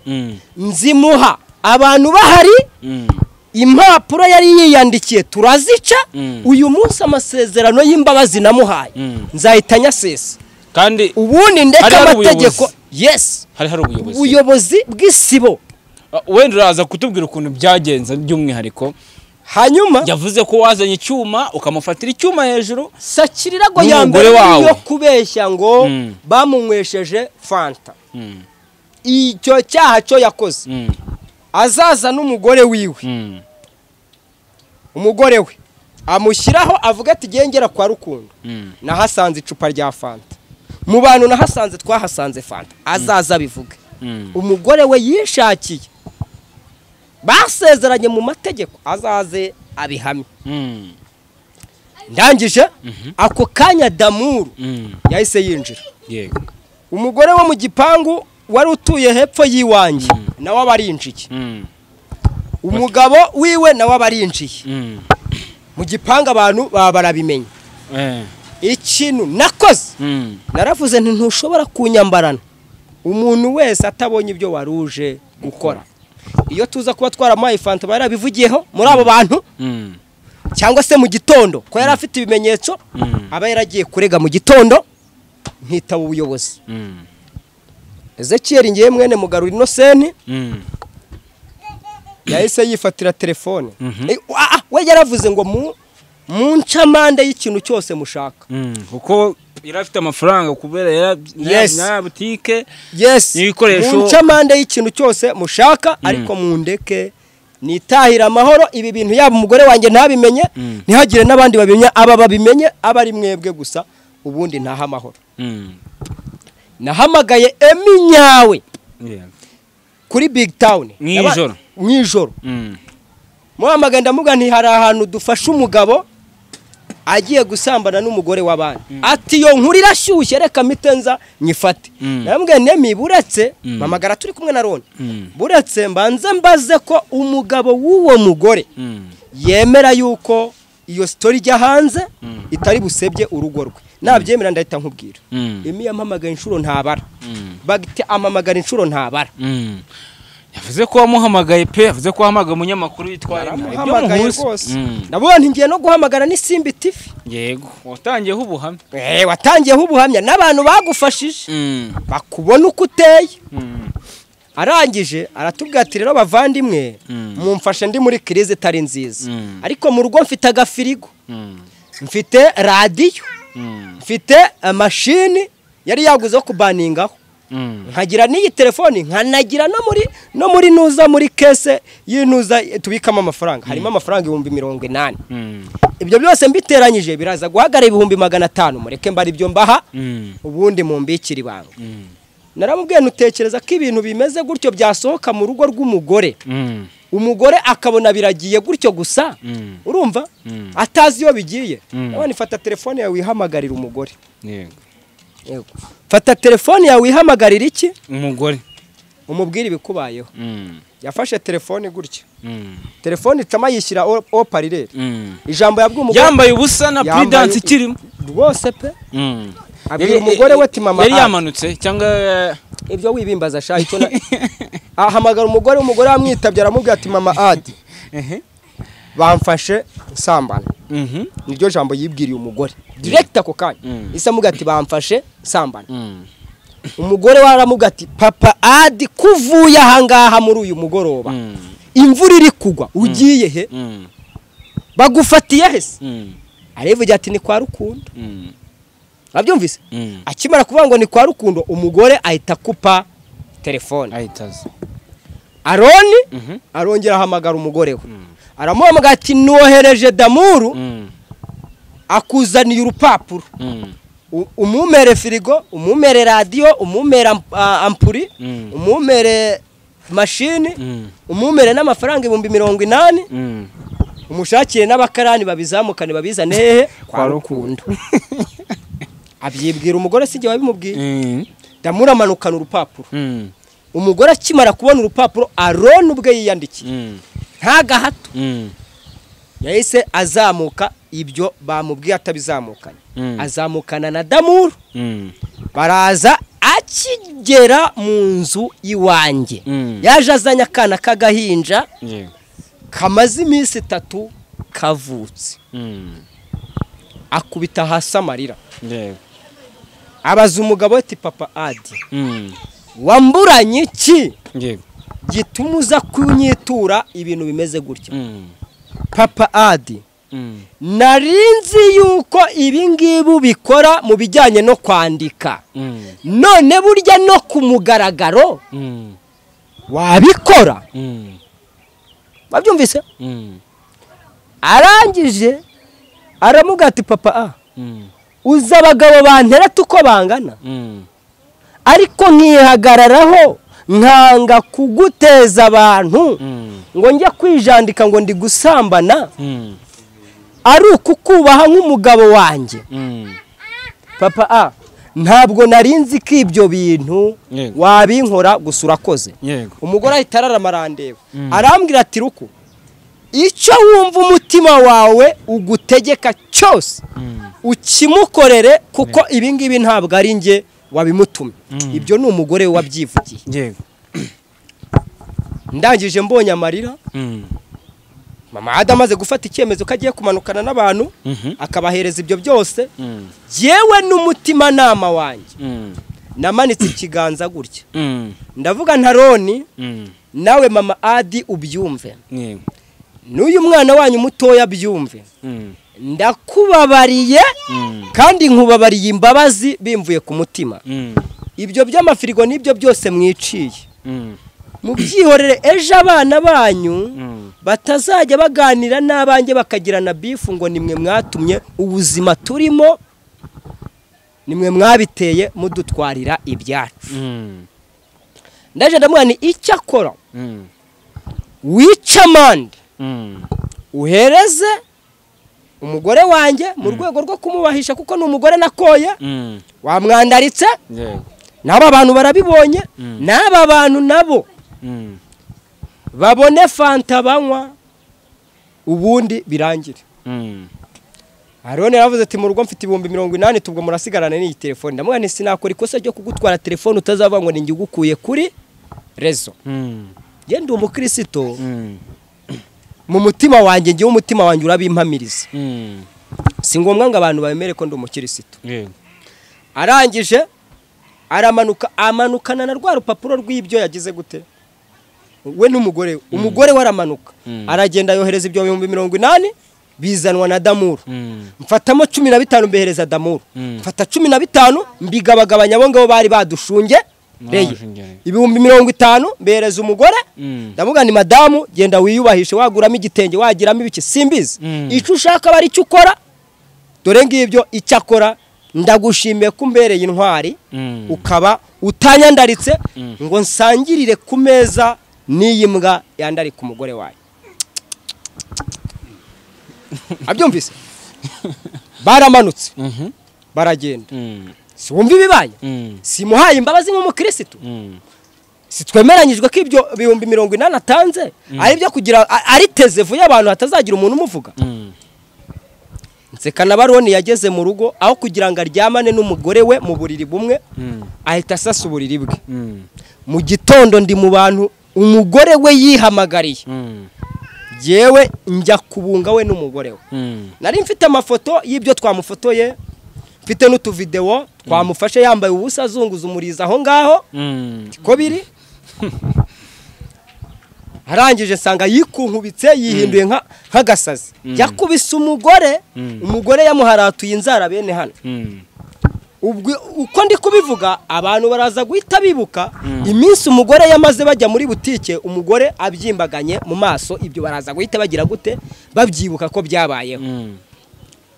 B: nzimuha abantu bahari impapuro yari yiyandikiye turazica. Uyu munsi amasezerano y'imbabazi namuhaye nzahita nyasesa
A: kandi
B: ubundi ndeka amategeko. Yes
A: hari
B: ubuyobozi bw'isibo.
A: Wenda uraza kutubwira ukuntu byagenze by'umwihariko.
B: Hanyuma
A: yavuze ko wazanye icyuma ukamufatira icyuma hejuru
B: sakirirago yambere yo kubeshya ngo bamunywesheje fanta. Icyo cyaha cyo yakoze azaza n'umugore wiwe umugore we amushyiraho avuga ati gengera kwa Rukundo nahasanze icupa rya fanta mu bantu nahasanze twahasanze fanta azaza bivuga. Umugore we yishakiye basezeranye mu mategeko azaze abihamye. Ndangije ako kanya damuru yahise yinjira. Umugore wo mu gipangu wari utuye hepfo yiwanjye nawe abarinjiye. Umugabo wiwe nawe abarinjiye. Mu gipangu abantu barabimenya. Ikintu nakoze naravuze nti ntushobora kunyambarana umuntu wese atabonye ibyo waruje gukora. Iyo tuza kuba twaramaye fanta barabivugiyeho muri abo bantu cyangwa se mu gitondo ko yari afite ibimenyetso aba yaragiye kurega mu gitondo nkitaba ubuyobozi. Ezekiel ngiye mwene mugarura Innocent yahise yifatira telefone. We yaravuze ngo mu ncamande y'ikintu cyose mushaka
A: kuko irafite amafaranga kubera ya butike
B: n'ibikoresho. Mu ncamande y'ikintu cyose mushaka ariko mundeke nitahira amahoro. Ibi bintu yaba umugore wanjye ntabimenye ntihagire n'abandi babimenye. Aba babimenye aba ari mwebwe gusa ubundi ntaha amahoro. Nahamagaye Emi nyawe kuri big town mwijoro muhamagaye ndamuga nti hari ahantu dufasha umugabo agiye gusambana n'umugore w'abandi ati yo nkuru irashyushye reka mitenza nyifate namubwiye nemi buretse mamagara turi kumwe na Roni buretse mbanze mbaze ko umugabo w'uwo mugore yemera yuko iyo story ijya hanze itari busebye urugo rwe nabyemera ndahita nkubwira emi yampamagaye inshuro ntabara bagite amamagara inshuro ntabara
A: yavuze ko wamuhamagaye pe yavuze ko wahamagaye umunyamakuru yitwaye
B: ibyo rwose nabwo ntingiye no guhamagara ni Simbi TV
A: yego watangiyeho ubuhamya
B: watangiyeho ubuhamya n'abantu bagufashije bakubona uko uteye arangije aratubwira ati rero bavandimwe mumfashe ndi muri crise itari nziza ariko mu rugo mfite agafirigo mfite radio mfite machine yari yaguze kubaningaho nkagira n'iyi telefoni nkanagira no muri nuza muri kese yinuza tubikamo amafaranga harimo amafaranga 80,000 ibyo byose mbiteranyije biraza guhagara 500 mureke mbari byo mbaha ubundi mumbikira ibanga naramubwiye nutekereza ko ibintu bimeze gutyo byasohoka mu rugo rw'umugore umugore akabona biragiye gutyo gusa urumva atazi iyo bigiye none fata telefone yawe wihamagarira umugore yego fata telefone yawe wihamagarira iki
A: umugore
B: umubwira ibikubayeho yafashe telefone gutya telefone itama yishyira oparirere ijambo yabwiye umugore
A: yambaye ubusa na prudence ikirimo
B: rwose pe abwira umugore we ati mama
A: yari yamanutse cyangwa
B: ibyo wibimbaza shahi cyo ahamagara umugore amwitabye aramubwira ati mama adi bamfashe sambana niryo jambo yibwiriye umugore direct ako kanya isa mubwira ati bamfashe sambana umugore waramubwira ati papa adi kuvuye ahangaha muri uyu mugoroba imvura iri kugwa ugiye he bagufatiye hese arevuga ati ni kwa Rukundo abyumvise akimara kuvuga ngo ni kwa Rukundo umugore ahita kupa telefone
A: ahitaza
B: Aroni arongera ahamagara umugore we aramuhamagara ati nohereje Damuru akuzaniye urupapuro umumere firigo umumere radio umumere ampuri umumere machine umumere n'amafaranga 80,000 umushakire n'abakarani babizamukane babizane hehe kwa Rukundo abyibwira umugore singe wabimubwiye Damura amanukana urupapuro umugore akimara kubona urupapuro Aroni ubwe yiyandikiye ntaga hato yahise azamuka ibyo bamubwiye atabizamukanye azamukana na Damuru baraza akigera mu nzu iwanjye yaje azanya akana kagahinja kamaze iminsi 3 kavutse akubita hasi amarira abaza umugabo ati papa adi wamburanye iki gitumuza kunyitura ibintu bimeze gutya papa adi narinzi yuko ibi ngibi bikora mu bijyanye no kwandika none burya no ku mugaragaro wabikora babyumvise arangije aramuga ati papa uza abagabo bantera tuko bangana ariko nkihagararaho nkanga kuguteza abantu ngo njye kwijandika ngo ndi gusambana ari ukukubaha nk'umugabo wanjye papa ntabwo narinzi ko ibyo bintu wabinkora gusa urakoze umugore ahita araramarandeba arambwira ati ruku icyo wumva umutima wawe ugutegeka cyose ukimukorere kuko ibi ngibi ntabwo ari njye wabimutumye ibyo ni umugore we wabyivugiye ndangije mbonye amarira mama adamaze gufata icyemezo ko agiye kumanukana n'abantu akabahereza ibyo byose yewe n'umutima nama wanjye namanitse ikiganza gutya ndavuga ntaroni nawe mama adi ubyumve n'uyu mwana wanyu mutoya byumve ndakubabariye kandi nkubabariye imbabazi bimvuye ku mutima ibyo by'amafirigo nibyo byose mwiciye mubyihorere ejo abana banyu batazajya baganira n'abanjye bakagirana bifu ngo nimwe mwatumye ubuzima turimo nimwe mwabiteye mudutwarira ibyacu ndaje ndamwana icyo akora wica amande uhereze umugore wanjye mu rwego rwo kumubahisha kuko ni umugore nakoye wamwandaritse n'aba bantu barabibonye n'aba bantu nabo babone fanta banywa ubundi birangire Arone yavuze ati mu rugo mfite 80 tubwo murasigarana n'iyi telefone ndamubwira nti sinakora ikosa ryo kugutwara telefone utazava ngo ninjye ugukuye kuri rezo je ndi umukristo mu mutima wanjye ngiye umutima wanjye urabimpamiriza si ngombwa ngo abantu babemere ko ndi umukristo arangije amanukana na rwa rupapuro rw'ibyo yagize gute we n'umugore umugore waramanuka aragenda yohereza ibyo 80 bizanwa na Damuru mfatamo 15 mbehereza Damuru mfata 15 mbigabagabanya abo ngabo bari badushunge reye 50 mbehereza umugore ndavuga ni madamu genda wiyubahishe waguramo igitenge wagiramo ibiki simbizi icyo ushaka bari cyo ukora dore ngibyo icyo akora ndagushimiye kumbereye intwari ukaba utanyandaritse ngo nsangirire ku meza niyimbwa yandari ku mugore wayo abyumvise baramanutse baragenda si wumva ibibaye si muhaye imbabazi nk'umukristo si twemeranyijwe ko ibyo 80 atanze ari byo kugira ariteze vuye abantu hatazagira umuntu umuvuga nsekana baroni yageze mu rugo aho kugira ngo aryamane n'umugore we mu buriri bumwe ahita asasa uburiri bwe mu gitondo ndi mu bantu umugore we yihamagariye yewe njya kubunga we n'umugore we nari mfite amafoto y'ibyo twamufotoye mfite n'utu video twamufashe yambaye ubusa azunguza umuriza aho ngaho ko biri arangije sanga yikunkubitse yihinduye nk'agasazi yakubise umugore yamuharatuye inzara bene hano uko ndi kubivuga abantu baraza guhita bibuka iminsi umugore yamaze bajya muri butike umugore abyimbaganye mu maso ibyo baraza guhita bagira gute babyibuka ko byabayeho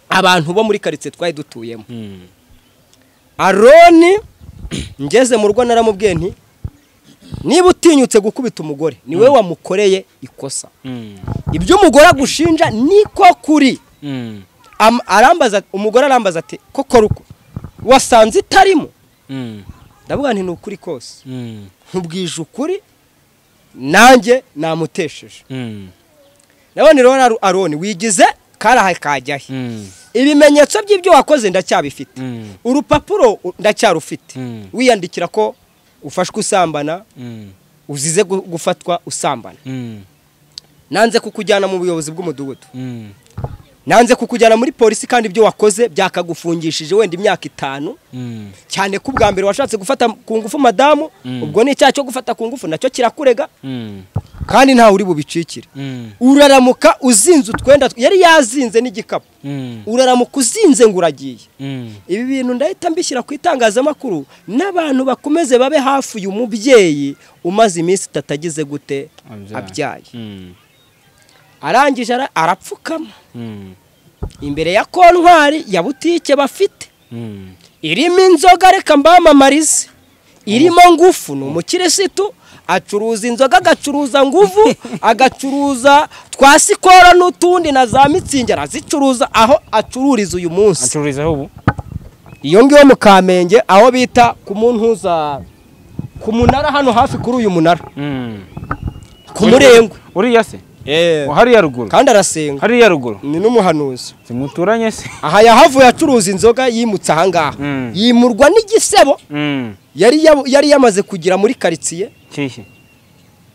B: abantu bo muri karitsiye twari dutuyemo Aroni ngeze mu rugo naramubwiye nti niba utinyutse gukubita umugore ni we wamukoreye ikosa ibyo umugore agushinja niko kuri umugore arambaza ati koko ruko wasanze itarimo ndavuga nti nukuri kose nkubwije ukuri nanjye namutesheje nabone rero Aroni wigize karahaye kajyahe ibimenyetso by'ibyo wakoze ndacyabifite urupapuro ndacyarufite wiyandikira ko ufashwe usambana uzize gufatwa usambana nanze kukujyana mu buyobozi bw'umudugudu nanze kukujyana muri polisi kandi ibyo wakoze byakagufungishije wenda imyaka 5 cyane ku bwa mbere washatse gufata ku ngufu madamu ubwo ni icyaha cyo gufata ku ngufu nacyo kirakurega kandi nta uri bubicikire uraramuka uzinze utwenda yari yazinze n'igikapu uraramuka uzinze ngo uragiye ibi bintu ndahita mbishyira ku itangazamakuru n'abantu bakomeze babe hafi uyu mubyeyi umaze iminsi tatagize gute abyaye arangije arapfukama imbere ya kontwari ya butike bafite irimo inzoga reka mbamamarize irimo ngufu ni umukirisitu acuruza inzoga agacuruza nguvu agacuruza twasikora n'utundi na za mitsingi arazicuruza aho acururiza uyu munsi
A: acururiza aho ubu
B: iyo ngiyo mu Kamenge aho bita ku muntuza ku munara hano hafi kuri uyu munara ku murengwe
A: uriya se hariya ruguru
B: kandi arasenga
A: hariya ruguru
B: ni n'umuhanuzi
A: simuturanye se
B: aha yahavuye acuruza inzoga yimutse aha ngaha yimurwa n'igisebo yari yamaze kugira muri karitsiye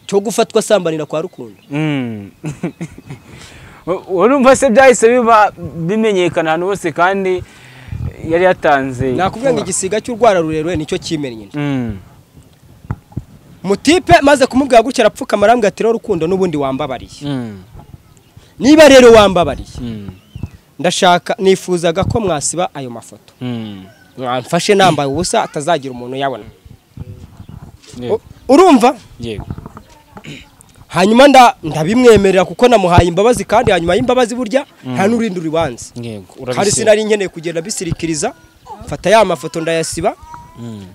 B: cyo gufatwa asambanira kwa Rukundo
A: urumva se byahise biba bimenyekana ahantu hose kandi yari yatanze
B: nakubwiye ngo igisiga cy'urwara rurerure nicyo kimenye mutipe maze kumubwira gutya arapfuka marambwa ati Rukundo n'ubundi wambabariye niba rero wambabariye ndashaka nifuzaga ko mwasiba ayo mafoto mfashe nambaye ubusa atazagira umuntu yabona urumva
A: yego
B: hanyuma ndabimwemerera kuko namuhaye imbabazi kandi hanyuma y'imbabazi burya nta n'urindi rubanza
A: yego
B: kandi sinari nkeneye kugenda bisirikiriza mfata ya mafoto ndayasiba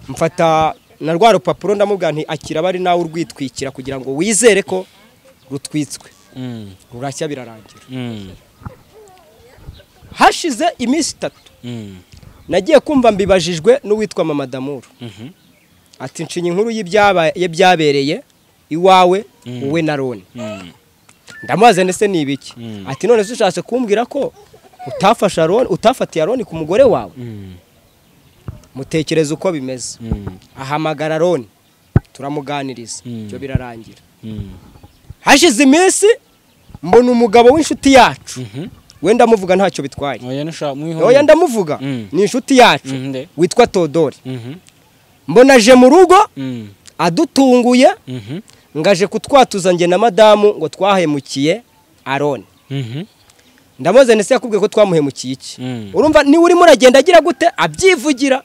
B: mfata na rwa rupapuro ndamubwira nti akira bari nawe urwitwikira kugira ngo wizere ko rutwitswe. Rurashya birarangira. Hashize iminsi 3 nagiye kumva mbibajijwe n'uwitwa Mama Damuru. Ati nshinye inkuru y'ibyabereye iwawe wowe na Roni. Ndamubaza ndetse nibiki. Ati none se ushatse kumbwira ko utafasha Roni, utafatiye Roni ku mugore wawe? Mutekereza uko bimeze. Ahamagara Roni turamuganiriza. Cyo birarangira. Hashize iminsi mbona umugabo w'inshuti yacu. Wenda muvuga ntacyo bitwaye. Oya ndamuvuga. Ni inshuti yacu witwa Todori. Mbona aje mu rugo adutunguye ngaje kutwatuza nge na madamu ngo twahemukiye Aroni. Ndamuze nese yakubwiye ko twamuhemukiye iki? Urumva ni uri muragenda agira gute abyivugira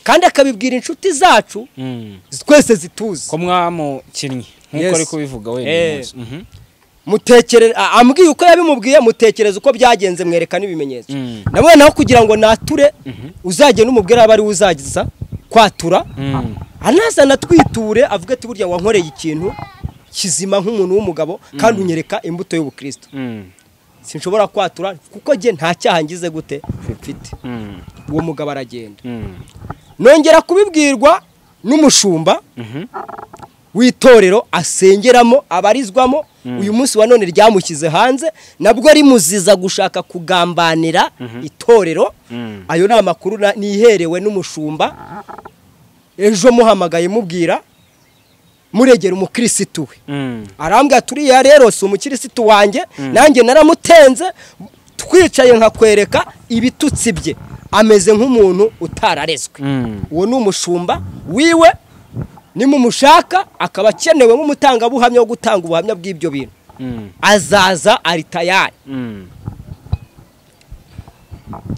B: kandi akabibwira inshuti zacu twese zituzi
A: ko mwamukinnye nkuko ari kubivuga we.
B: Mutekereza ambwiye uko yabimubwiye, mutekereza uko byagenze, mwereka n'ibimenyetso. Namwe naho kugira ngo nature uzajye n'umubwira abari uzagiza kwatura anazana twiture avuga ati burya wankoreye ikintu kizima nk'umuntu w'umugabo kandi unyereka imbuto y'ubukristo. Sinshobora kwatura kuko je nta cyaha ngize gute mfite. Uwo mugabo aragenda. Nongera kubibwirwa n'umushumba w'itorero asengeramo abarizwamo. Uyu munsi wa none ryamukize hanze nabwo ari muziza gushaka kugambanira itorero. Ayo na makuru niherewe n'umushumba. Ejo muhamagaye mubwira muregera umukirisitu we. Arambwa turiya rero si umukirisitu wanjye nanjye naramutenze twicaye nkakwereka ibitutsi bye ameze nk'umuntu utararezwe. Uwo ni umushumba wiwe nimumushaka akaba akenewe nk'umutangabuhamya wo gutanga ubuhamya bw'ibyo bintu. Azaza ari tayari.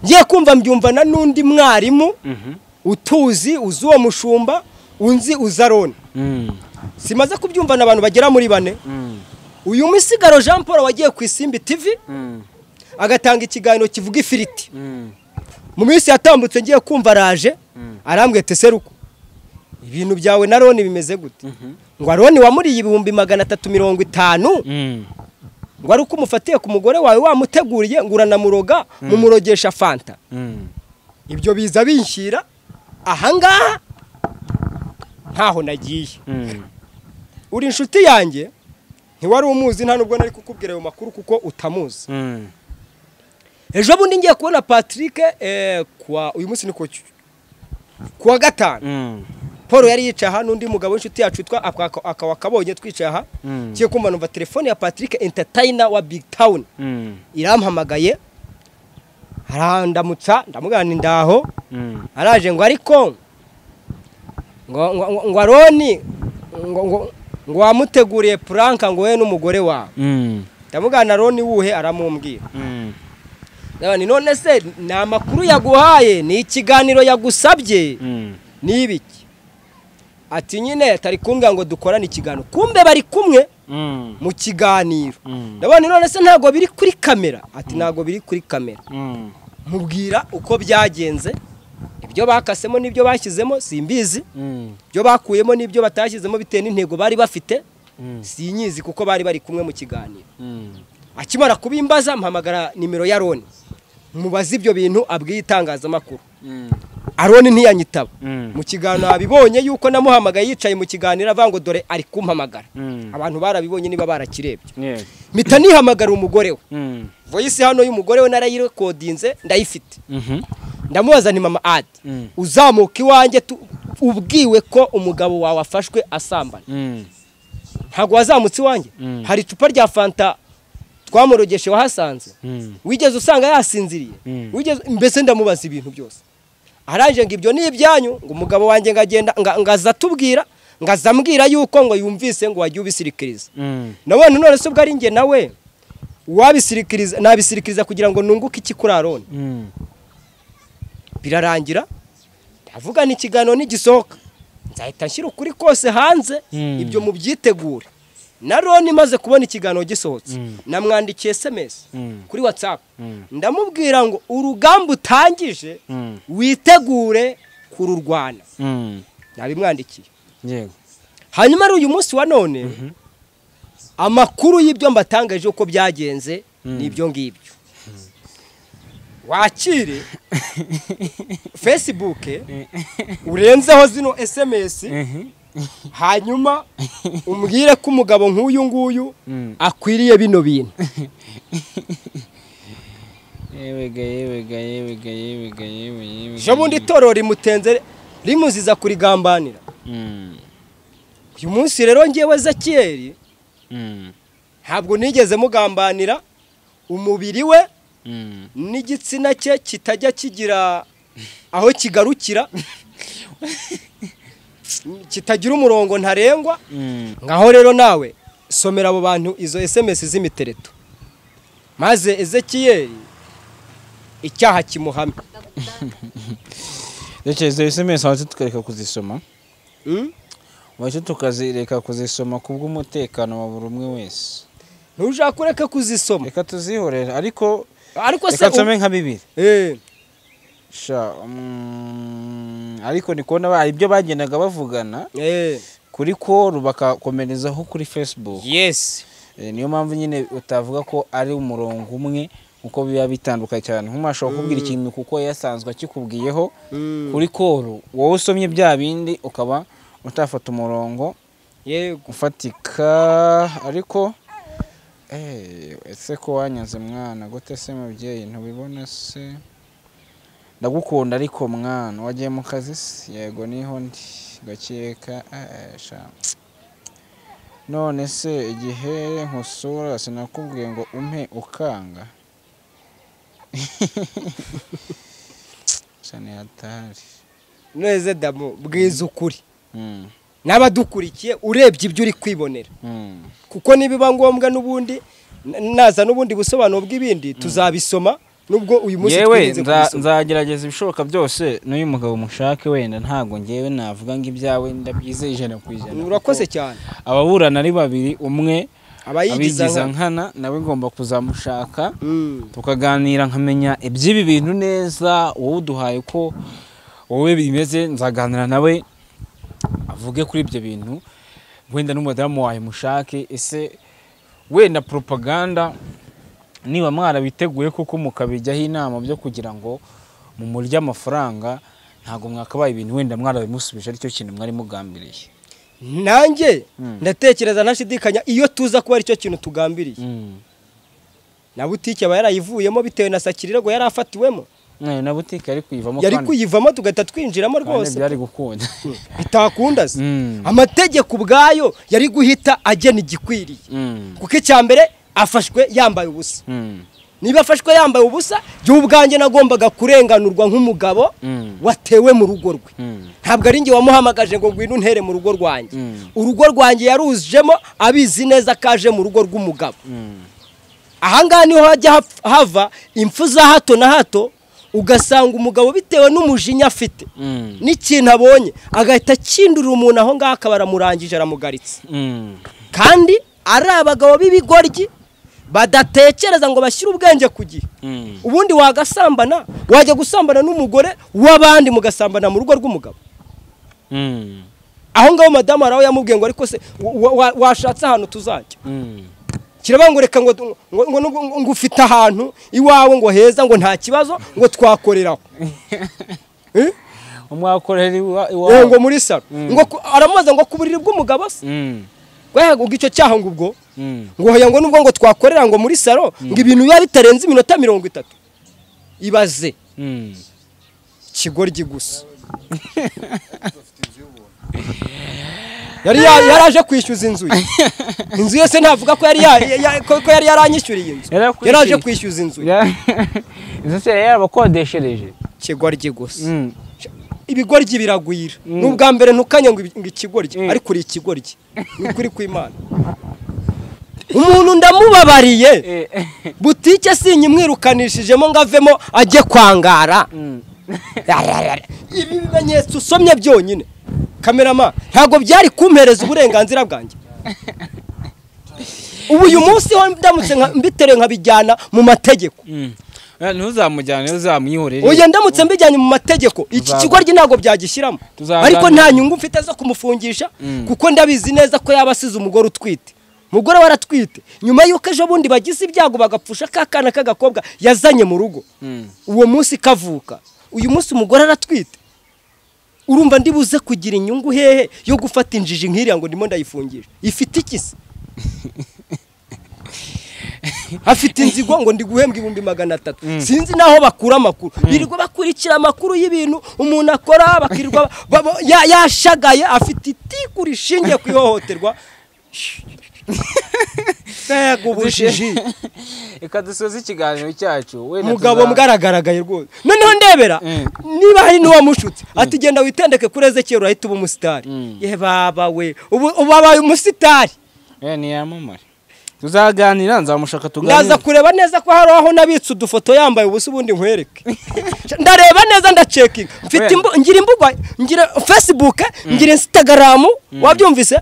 B: Ngiye kumva mbyumvana n'undi mwarimu utuzi uzuwo mushumba unzi uzaroni. Simaze kubyumvana abantu bagera muri 4. Uyu musigaro Jean Paul wagiye ku Isimbi TV agatanga ikiganiro kivuga ifiriti. Mu minsi yatambutse ngiye kumva raje arambwe teseruko ibintu byawe na Roni bimeze gute? Ngo Roni wamuriye 350. Ngo ari uko umufatiye ku mugore wawe wamuteguriye ngo uranamuroga mumurogesha fanta. Ibyo biza binshyira ahangaha ntaho nagiye. Uri inshuti yanjye ntiwari umuzi nta nubwo nari kukubwira ayo makuru kuko utamuzi. Ejo bundi ngiye kubona Patrick kwa uyu munsi niko kuwa 5. Paul yari yicaye aha n'undi mugabo w'inshuti yacu twa akawa kabonye twicaye aha. Kiye kumva numva telefone ya Patrick entertainer wa Big Town. Irampamagaye. Arandamutsa ndamugana ndaho. Araje ngo ariko ngo Roni ngo wamuteguriye pranka ngo we n'umugore wawe. Ndamugana Roni wuhe aramumbwira. Nabani none se na makuru yaguhaye ni ikiganiro yagusabye nibiki? Ati nyine tari kumbwa ngo dukorane ikiganiro. Kumbe bari kumwe mu kiganiro. Nabani none se ntago biri kuri kamera? Ati ntago biri kuri kamera. Mubwira uko byagenze. Ibyo bakasemo nibyo bashyizemo simbizi. Byo bakuyemo nibyo batashyizemo bitewe n'intego bari bafite. Sinyizi kuko bari kumwe mu kiganiro. Akimara kubimbaza mpamagara nimero ya Roni. Mubaza ibyo bintu abwiye itangazamakuru. Aroni ntiyanyitaba. Mu kiganiro abibonye yuko namuhamagaye yicaye mu kiganiro avango dore ari kumpamagara. Abantu barabibonye niba barakirebye. Mita nihamagara umugore we. Voice hano y'umugore we narayirekodinze ndayifite. Ndamubaza ni mama Ad. Uzamuka iwanjye ubwiwe ko umugabo wawe afashwe asambana. Ntago wazamutse iwanjye. Hari icupa rya fanta twamurogeshe wahasanze. Wigeze usanga yasinziriye. Wigeze mbese ndamubaza ibintu byose. Aranje ngo ibyo ni ibyanyu ngo umugabo wanjye ngagenda ngaza tubwira ngazambwira yuko ngo yumvise ngo wagiye ubisirikiriza. Nabone none se ubwo ari nge nawe wabisirikiriza nabisirikiriza kugira ngo nunguke iki kuri Aroni. Birarangira ndavuga ni ikiganiro nigisohoka nzahita nshyira ukuri kose hanze. Ibyo mubyitegure. Na Roni maze kubona ikiganiro gisohotse namwandikiye SMS kuri WhatsApp ndamubwira ngo urugamba utangije witegure kururwana. Nabimwandikiye
A: yego
B: hanyuma ari uyu munsi wa none amakuru y'ibyo mbatangaje uko byagenze n'ibyo ngibyo wakire Facebook urenzeho zino SMS hanyuma umbwire ko umugabo nk'uyu nguyu akwiriye bino bintu
A: yewega
B: jo bundi itorero rimutenze rimuziza kurigambanira uyu munsi rero ngewe Zakiyeri ntabwo nigeze mugambanira umubiri we n'igitsina cye kitajya kigira aho kigarukira kitagira umurongo ntarengwa ngaho rero nawe somera abo bantu izo SMS z'imitereto maze Zakiyeri icyaha kimuhamye
A: ndetse izo SMS wacu tukareka kuzisoma wacu tukazireka kuzisoma kubw'umutekano wa buri umwe wese
B: ntushaka kureka kuzisoma
A: reka tuzihorera ariko
B: se
A: reka nsome nka bibiri sha ariko ni kubona ibyo bagendaga bavugana kuri call bakakomerezaho kuri Facebook
B: yes
A: niyo mpamvu nyine utavuga ko ari umurongo umwe uko biba bitandukanye cyane nk'umashobora kubwira ikintu kuko yasanzwe akikubwiyeho kuri call wowe usomye bya bindi ukaba utafata umurongo
B: yego
A: ufatika ariko ese ko wanyaze mwana gute se mubyeyi ntubibona se ndagukunda ariko mwana wagiye mu kazi se yego niho ndi gakeka sha none se igihe nkusura sinakubwiye ngo umpe ukanga cyane hatari
B: neze damo bwiza ukuri n'abadukurikiye urebye ibyo uri kwibonera kuko nibiba ngombwa n'ubundi naza n'ubundi busobanuro bw'ibindi tuzabisoma nubwo uyu munsi twirinze kubisoma
A: nzagerageza ibishoboka byose n'uyu mugabo mushake wenda ntago ngewe navuga ngo ibyawe ndabyizeye 100%.
B: urakoze cyane
A: ababurana ari babiri umwe
B: abayigiza
A: nkana nawe ngomba kuzamushaka tukaganira nkamenya iby'ibi bintu neza wowe uduhaye ko wowe bimeze nzaganira nawe avuge kuri ibyo bintu wenda n'umudamu wawe mushake ese wenda propaganda niba mwarabiteguye kuko mukabijyaho inama byo kugira ngo mu murya amafaranga ntago mwakabaye ibintu wenda mwarabimusubije aricyo kintu mwari mugambiriye
B: nanjye ndatekereza ntashidikanya iyo tuza kuba aricyo kintu tugambiriye na butike aba yarayivuyemo bitewe na Sakirirago yarafatiwemo
A: na butike
B: yari kuyivamo tugahita twinjiramo rwose
A: byari gukunda
B: bitakunda se amategeko ubwayo yari guhita agena igikwiriye kuko icyambere afashwe yambaye ubusa niba afashwe yambaye ubusa byo ubwanjye nagombaga kurenganurwa nk'umugabo watewe mu rugo rwe ntabwo ari nge wamuhamagaje ngo ngwino ntere mu rugo rwanjye urugo rwanjye yaruzjemo abizi neza kaje mu rugo rw'umugabo ahangaha niho hajya hava impfu za hato na hato ugasanga umugabo bitewe n'umujinya afite n'ikintu abonye agahita akindurira umuntu aho ngaho akaba aramurangije aramugaritse kandi ari abagabo b'ibigoryi badatekereza ngo bashyire ubwenge ku gihe ubundi wagasambana wajya gusambana n'umugore w'abandi mugasambana mu rugo rw'umugabo aho ngaho madamu araho yamubwiye ngo ariko se washatse ahantu tuzajya kirabanga reka ngo ufite ahantu iwawe ngo heza ngo nta kibazo ngo twakoreraho
A: umwakorera iwawe
B: ngo muri salo ngo aramaze ngo kuburiri bw'umugabo se ngo icyo cyaha ngo ubwo ngo hoya ngo nubwo ngo twakorera ngo muri salo ngo ibintu biba bitarenze iminota 30 ibaze kigoryi gusa yaraje kwishyuza inzu inzu yose ntavuga ko yari yaranyishyuriye inzu yaraje kwishyuza inzu
A: inzu se yarabakodeshereje
B: kigoryi gusa ibigoryi biragwira n'ubwa mbere ntukanye ngo ikigoryi ariko uri ikigoryi n'ukuri kw'Imana umuntu ndamubabariye butike sinyimwirukanishijemo ngo avemo ajye kwangara ibi bimenyetso usomye byonyine kamerama ntago byari kumpereza uburenganzira bwanjye ubu uyu munsi ho ndamutse mbitereye nkabijyana mu mategeko
A: ntuzamujyane uzamwihorere.
B: Oya ndamutse mbijyanye mu mategeko iki kigoryi ntago byagishyiramo, ariko nta nyungu mfite zo kumufungisha kuko ndabizi neza ko yaba asize umugore utwite. Umugore waratwite nyuma yuko ejo bundi bagize ibyago bagapfusha kakana k'agakobwa yazanye mu rugo, uwo munsi kavuka, uyu munsi umugore aratwite. Urumva ndibuze kugira inyungu hehe yo gufata injiji nk'iriya ngo ndimo ndayifungisha? Ifite ikisi afite inzigo ngo ndi guhembwa 300. Sinzi naho bakura amakuru, birirwa bakurikira amakuru y'ibintu umuntu akora, bakirirwa yashagaye, afite itiku rishingiye ku ihohoterwa. Sego bushiji
A: ikadusoza ikiganiro cyacu.
B: Mugabo mugaragaragaye rwose. Noneho ndebera niba hari n'uwamushutse ati genda witendeke kureze cyero ahita ubu umusitari. Ye baba we ubu babaye umusitari.
A: Ni yamamare. Tuzaganira nzamushaka tuganira.
B: Ndaza kureba neza ko hari aho nabitse udufoto yambaye ubusa ubundi nkwereke. Ndareba neza ndacekinga. Mfite ngira imbuga, ngira Facebook, ngira Instagram, wabyumvise?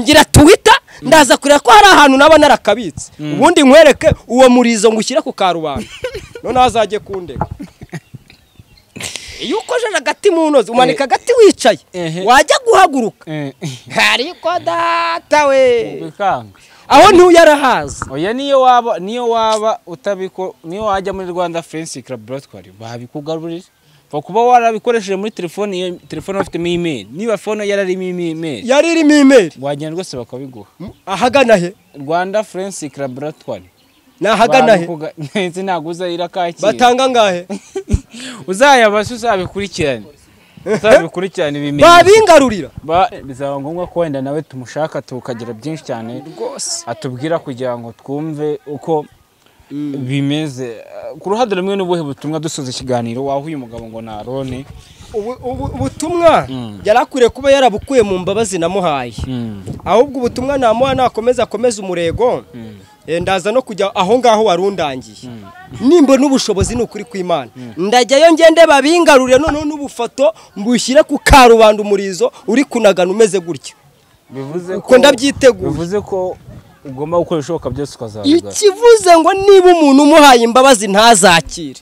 B: Ngira Twitter. Ndaza kureba ko hari ahantu naba narakabitse. Ubundi nkwereke uwo murizo ngushyira ku karubanda. None azajye kundega. Iyo ukojeje agati mu ntozi umanika agati wicaye wajya guhaguruka. Ariko data we aho ntuyarahaza.
A: Oya niyo waba utabiko, niyo wajya muri Rwanda Friends Club Laboratory babikugarurira. Kuba warabikoresheje muri telefone afitemo email, niba phone yararimo email wagenda rwose bakabiguha.
B: Ahagana he?
A: Rwanda Friends Club Laboratory.
B: Nahagana he?
A: Nzi naguza irakaki.
B: Batanga ngahe?
A: Uzayabasha uzabikurikirane. Uzabikurikirane ibimenya.
B: Babingarurira.
A: Bizaba ngombwa ko wenda nawe tumushaka tukagira byinshi cyane rwose atubwira kugira ngo twumve uko bimeze. Ku ruhande rumwe n'ubuhe butumwa dusoza ikiganiro waho uyu mugabo ngo narone
B: ubutumwa yarakuriye kuba yarabukuye mu mbabazi namuhaye, ahubwo ubutumwa namuha nakomeza umurego. Ndaza no kujya aho ngaho warundangiye nimba n'ubushobozi n'ukuri kw'Imana ndajyayo ngende babingarurire noneho n'ubufoto mbushyire ku karubanda umurizo uri kunagana umeze gutyo.
A: Bivuze
B: ko ndabyiteguye.
A: Bivuze ko ugomba gukora ishoboka byose ukazabiga.
B: Ikivuze ngo niba umuntu umuhaye imbabazi ntazakire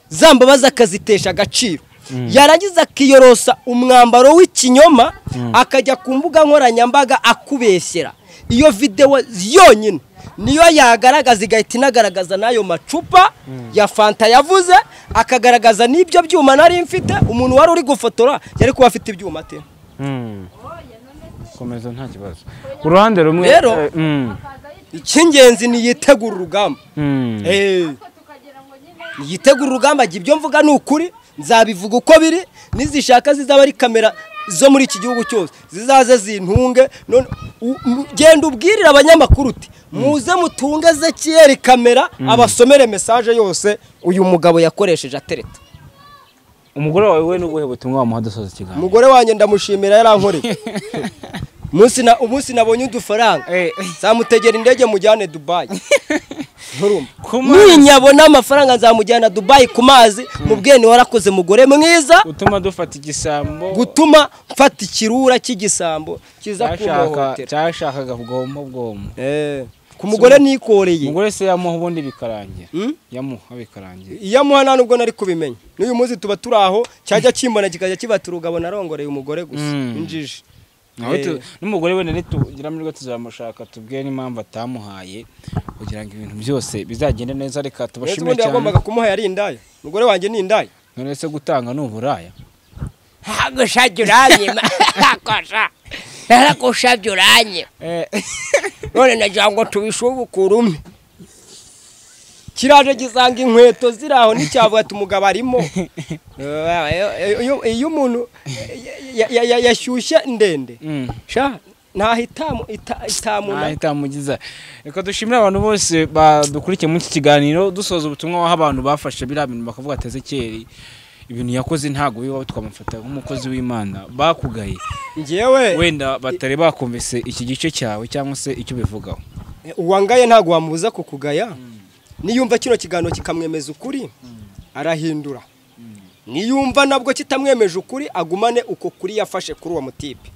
B: za mbabazi akazitesha agaciro, yarangiza akiyorosa umwambaro w'ikinyoma akajya ku mbuga nkoranyambaga akubeshyera, iyo video yonyine niyo yagaragaza igahita inagaragaza nayo macupa ya fanta yavuze, akagaragaza n'ibyo byuma nari mfite. Umuntu wari uri gufotora yari kuba afite ibyuma ate.
A: Komeza nta kibazo. Ku ruhande rumwe
B: rero icy'ingenzi ni yitegura urugamba. Yitegura urugamba, ibyo mvuga ni ukuri, nzabivuga uko biri, nizishaka zizaba ari kamera zo muri iki gihugu cyose zizaze zintunge. None genda ubwirira abanyamakuru uti muze mutunge Zekiyeri kamera abasomere message yose uyu mugabo yakoresheje atereta.
A: Umugore wawe we n'ubuhe butumwa wamuha dusoza ikiganiro?
B: Umugore wanjye ndamushimira yarankoreye. Umunsi nabonye udufaranga zamutegera indege mujyane Dubai. Ninyabona amafaranga nzamujyana Dubai ku mazi, mubwene warakoze mugore mwiza
A: utuma dufata igisambo,
B: gutuma mfata ikirura cy'igisambo kiza kumohotera
A: cyashakaga bwomo.
B: Ku mugore nikoreye.
A: Umugore se yamuha ubundi bikarangira. Yamuha bikarangira.
B: Yamuha nta nubwo nari kubimenya. N'uyu munsi tuba turaho cyajya kimbona kikajya kibata urugabo narongoreye umugore gusa injiji. N'umugore wenda nitugira muri rwo tuzamushaka tubwiye n'impamvu atamuhaye kugira ngo ibintu byose bizagende neza. Reka tubashimire cyane. Yagombaga kumuha yari indaya. Umugore wanjye ni indaya.
A: None se gutanga n'uburaya.
B: Hagushabyuranye akosha. Narakushabyuranye. None nagira ngo tubishobukura umwe. Kiraje gisanga inkweto ziraho n'icyavuga ati umugabo arimo. Iyo umuntu yashyushye ndende sha ntahitamugiza.
A: Reka dushimire abantu bose badukurikiye muri iki kiganiro dusoza ubutumwa waho abantu bafashe biriya bintu bakavuga ati Zekiyeri ibintu yakoze ntago wiba twamufata nk'umukozi w'Imana, bakugaye
B: ngewe
A: wenda batari bakumvise iki gice cyawe cyangwa se icyo bivugaho.
B: Uwangaye ntago wamubuza kukugaya. Niyumva kino kiganiro kikamwemeza ukuri arahindura, niyumva nabwo kitamwemeje ukuri agumane uko kuri yafashe kuri uwo mutipe.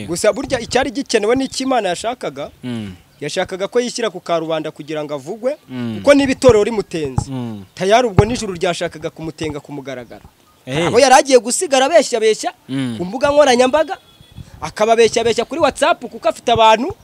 B: Gusa burya icyari gikenewe n'Imana yashakaga yashakaga ko yishyira ku karubanda kugira ngo avugwe kuko niba itorero rimutenze tayari ubwo nijoro ryashakaga kumutenga kumugaragara abo yari agiye gusigara abeshya ku mbuga nkoranyambaga akababeshya kuri WhatsApp kuko afite abantu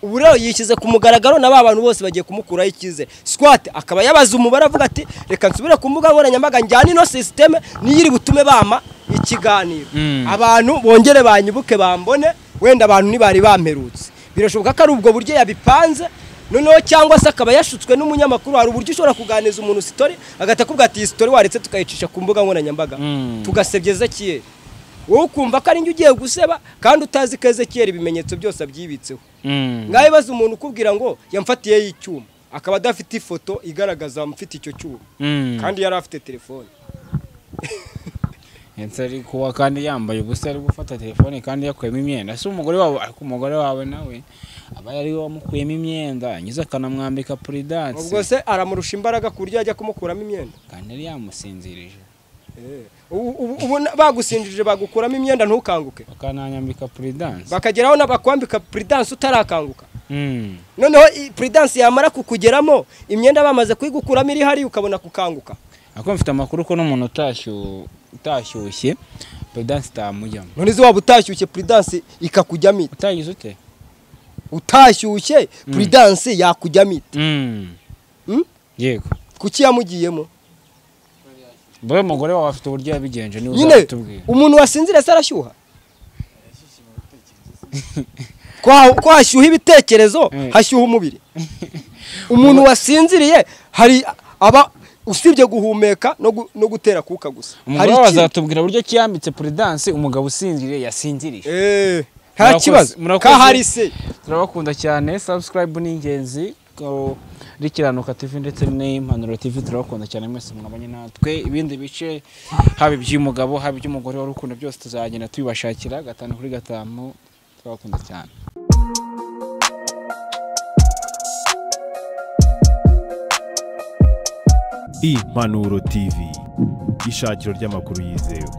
B: ubu rero yishyize ku mugaragaro na bantu bose bagiye kumukuraho ikize squat akaba yabaza umubare avuga ati reka nsubire ku mbuga nkoranyambaga njyane ino system niyiri butume bama ikiganiro abantu bongere banyibuke bambone wenda abantu nibari bamperutse birashoboka ko ari ubwo buryo yabipanze noneho cyangwa se akaba yashutswe n'umunyamakuru hari uburyo ushobora kuganiza umuntu story agata kubwa ati story waretse tukayicisha ku mbuga nkoranyambaga tugasebyeza kiye wowe ukumva ko ari njye ugiye guseba kandi utazi ko Ezekiel ibimenyetso byose abyibitseho ngaho baza umuntu ukubwira ngo yamfatiye y'icyuma akaba adafite ifoto igaragaza amufite icyo cyuma kandi yari afite telefone
A: Yensari kuwa kandi yambaye ubusa ari gufata telefone kandi yakuyemo imyenda si umugore wawe ariko umugore wawe nawe aba yari wamukuyemo imyenda nyiza akanamwambika prudence
B: ubwo se aramurusha imbaraga ku buryo ajya kumukuramo imyenda
A: kandi yari yamusinzirije
B: ubu bagusinjije bagukuramo imyenda ntukanguke
A: bakananyambika prudence
B: bakageraho nabakwambika prudence utarakanguka noneho prudence yamara kukugeramo imyenda bamaze kuyigukuramo iri hari ukabona kukanguka
A: ako mfite amakuru ko n'umuntu utashyushye prudence tamujyamo
B: none zo waba utashyushye prudence ikakujyamo ite
A: utagize ute
B: utashyushye prudence yakujyamo ite
A: yego
B: kuki yamugiyemo
A: Bwe mugore wawe afite uburyo yabigenje ni
B: uzatubwira umuntu wasinzire se arashyuha ko hashyuha ibitekerezo hashyuha umubiri umuntu wasinziriye hari aba usibye guhumeka no gutera kuka gusa
A: hari bazatubwira buryo kiyambitse prudence umugabo usinziriye yasinziriye
B: nta kibazo kahari se
A: turabakunda cyane subscribe ni ingenzi Rikiranuka TV ndetse n'Impanuro TV turabakunda cyane mwese mwabanye natwe ibindi bice haba iby'umugabo haba iby'umugore w'urukundo byose tuzagenda tubibashakira 5 kuri 5 turabakunda cyane
C: Impanuro TV ishakiro ry'amakuru yizewe